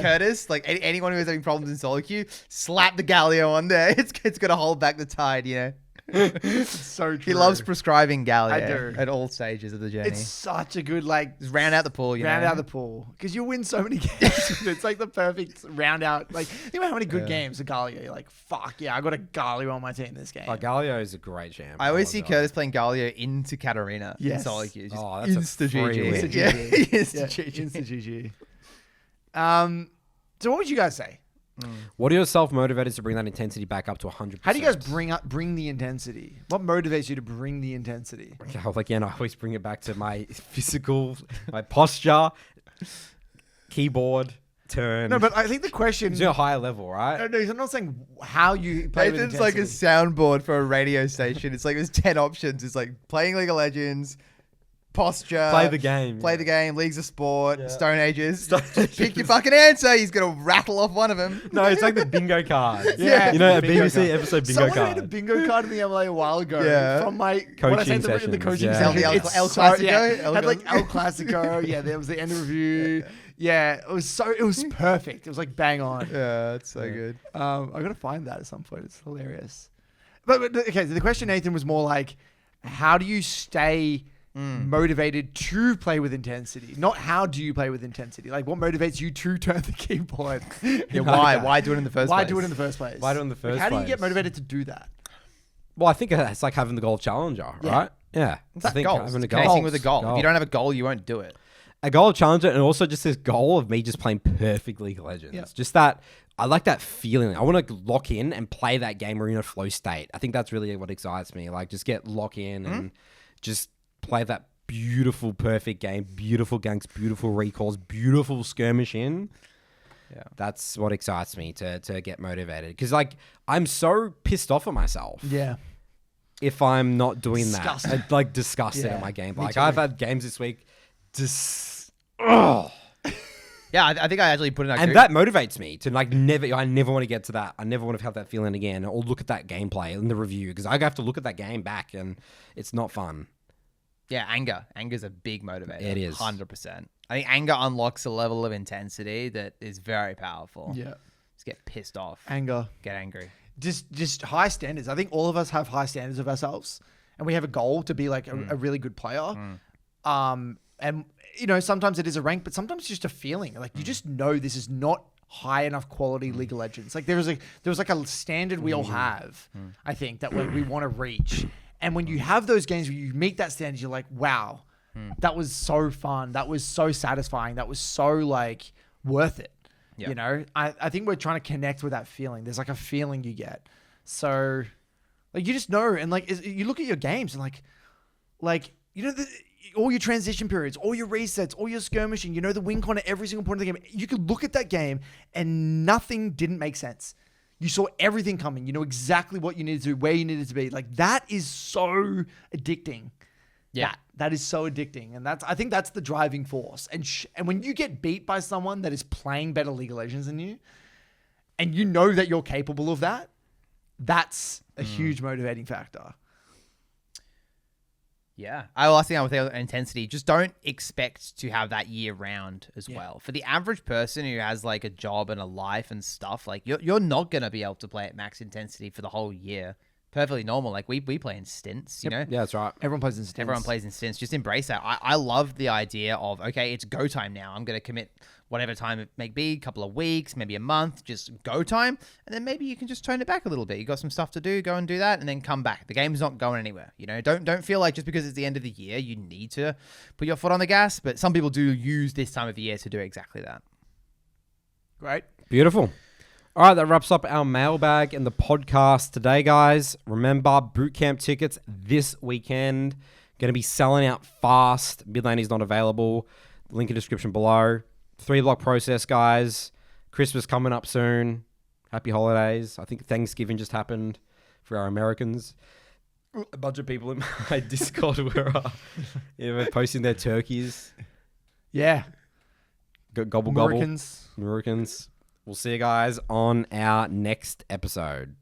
Curtis, like anyone who is having problems in solo queue, slap the Galio on there. It's gonna hold back the tide, you know. It's so true. He loves prescribing Galio I do. at all stages of the journey. It's such a good Just round out the pool, you round know. out the pool because you win so many games. with it. It's like the perfect round out. Like think about how many good games a Galio. You're like, fuck yeah, I got a Galio on my team this game. Oh, Galio is a great champ. I always see love Curtis playing Galio into Katarina in Yes. solo queue. Just Oh, that's a insta free GG. win. Yeah, Insta insta Insta GG. GG. So what would you guys say? What are your self-motivators to bring that intensity back up to 100%? How do you guys bring the intensity? What motivates you to bring the intensity? Again, I always bring it back to my physical, my posture, keyboard, turn. No, but I think the question. It's a higher level, right? No, I'm not saying how you play with Nathan's like a intensity. soundboard for a radio station. It's like there's 10 options. It's like playing League of Legends, posture. Play the game. Play the game. Leagues of Sport. Stone Ages. Ages. Pick your fucking answer. He's going to rattle off one of them. No, it's like the bingo card. Yeah. You know, a Bingo BBC card. episode bingo Someone card. made a bingo card in the MLA a while ago. Yeah. From my Coaching in the coaching sessions, session. yeah. El Clasico? Had like El Clasico. Yeah, there was the end of review. Yeah, it was perfect. It was like bang on. Yeah, it's so good. I gotta find that at some point. It's hilarious. But okay, so the question, Nathan, was more like, how do you stay motivated to play with intensity? Not how do you play with intensity? Like, what motivates you to turn the keyboard? Yeah, why? Why do it in the first place? Why do it in the first place? Why do it in the first How do you place? get motivated to do that? Well, I think it's like having the goal challenger, right? Yeah. It's I think goals. having a It's goal. connecting with a goal. Goal. If you don't have a goal, you won't do it. A goal challenger, and also just this goal of me just playing perfect League of Legends. Yeah. Just that, I like that feeling. I want to lock in and play that game where you're in a flow state. I think that's really what excites me. Like, just lock in and just play that beautiful, perfect game, beautiful ganks, beautiful recalls, beautiful skirmishing. Yeah. That's what excites me to get motivated. Because, like, I'm so pissed off at myself. Yeah. If I'm not doing Disgusted. that. Like, disgusted Yeah, at my game. me Like, too. I've had games this week. Yeah, I think I actually put in And that motivates me to like I never want to get to that. I never want to have that feeling again or look at that gameplay in the review because I have to look at that game back and it's not fun. Yeah, anger. Anger's a big motivator. It is. 100%. I think anger unlocks a level of intensity that is very powerful. Yeah. Just get pissed off. Anger. Get angry. Just high standards. I think all of us have high standards of ourselves, and we have a goal to be like a really good player. And you know, sometimes it is a rank, but sometimes it's just a feeling. Like you just know this is not high enough quality League of Legends. Like there was like a standard we all have. I think that we want to reach. And when you have those games where you meet that standard, you're like, wow, that was so fun. That was so satisfying. That was so like worth it. Yeah. You know, I think we're trying to connect with that feeling. There's like a feeling you get. So like you just know, and like you look at your games and like you know all your transition periods, all your resets, all your skirmishing, you know the win con at every single point of the game. You could look at that game and nothing didn't make sense. You saw everything coming. You know exactly what you needed to do, where you needed to be. Like that is so addicting. Yeah. That is so addicting. And I think that's the driving force. And when you get beat by someone that is playing better League of Legends than you, and you know that you're capable of that, that's a huge motivating factor. Yeah. Last thing I would say with intensity, just don't expect to have that year round as well. For the average person who has like a job and a life and stuff, like you're not going to be able to play at max intensity for the whole year. Perfectly normal. Like we play in stints, you know? Yeah, that's right. Everyone plays in stints. Everyone plays in stints. Just embrace that. I love the idea of, okay, it's go time now. I'm going to commit whatever time it may be, a couple of weeks, maybe a month, just go time. And then maybe you can just tone it back a little bit. You got some stuff to do, go and do that, and then come back. The game's not going anywhere. You know, don't feel like just because it's the end of the year, you need to put your foot on the gas. But some people do use this time of the year to do exactly that. Great. Beautiful. All right, that wraps up our mailbag and the podcast today, guys. Remember, bootcamp tickets this weekend. Going to be selling out fast. Midlane is not available. Link in description below. 3-block process, guys. Christmas coming up soon. Happy holidays. I think Thanksgiving just happened for our Americans. A bunch of people in my Discord were posting their turkeys. Yeah. Gobble, Americans. gobble. Americans. We'll see you guys on our next episode.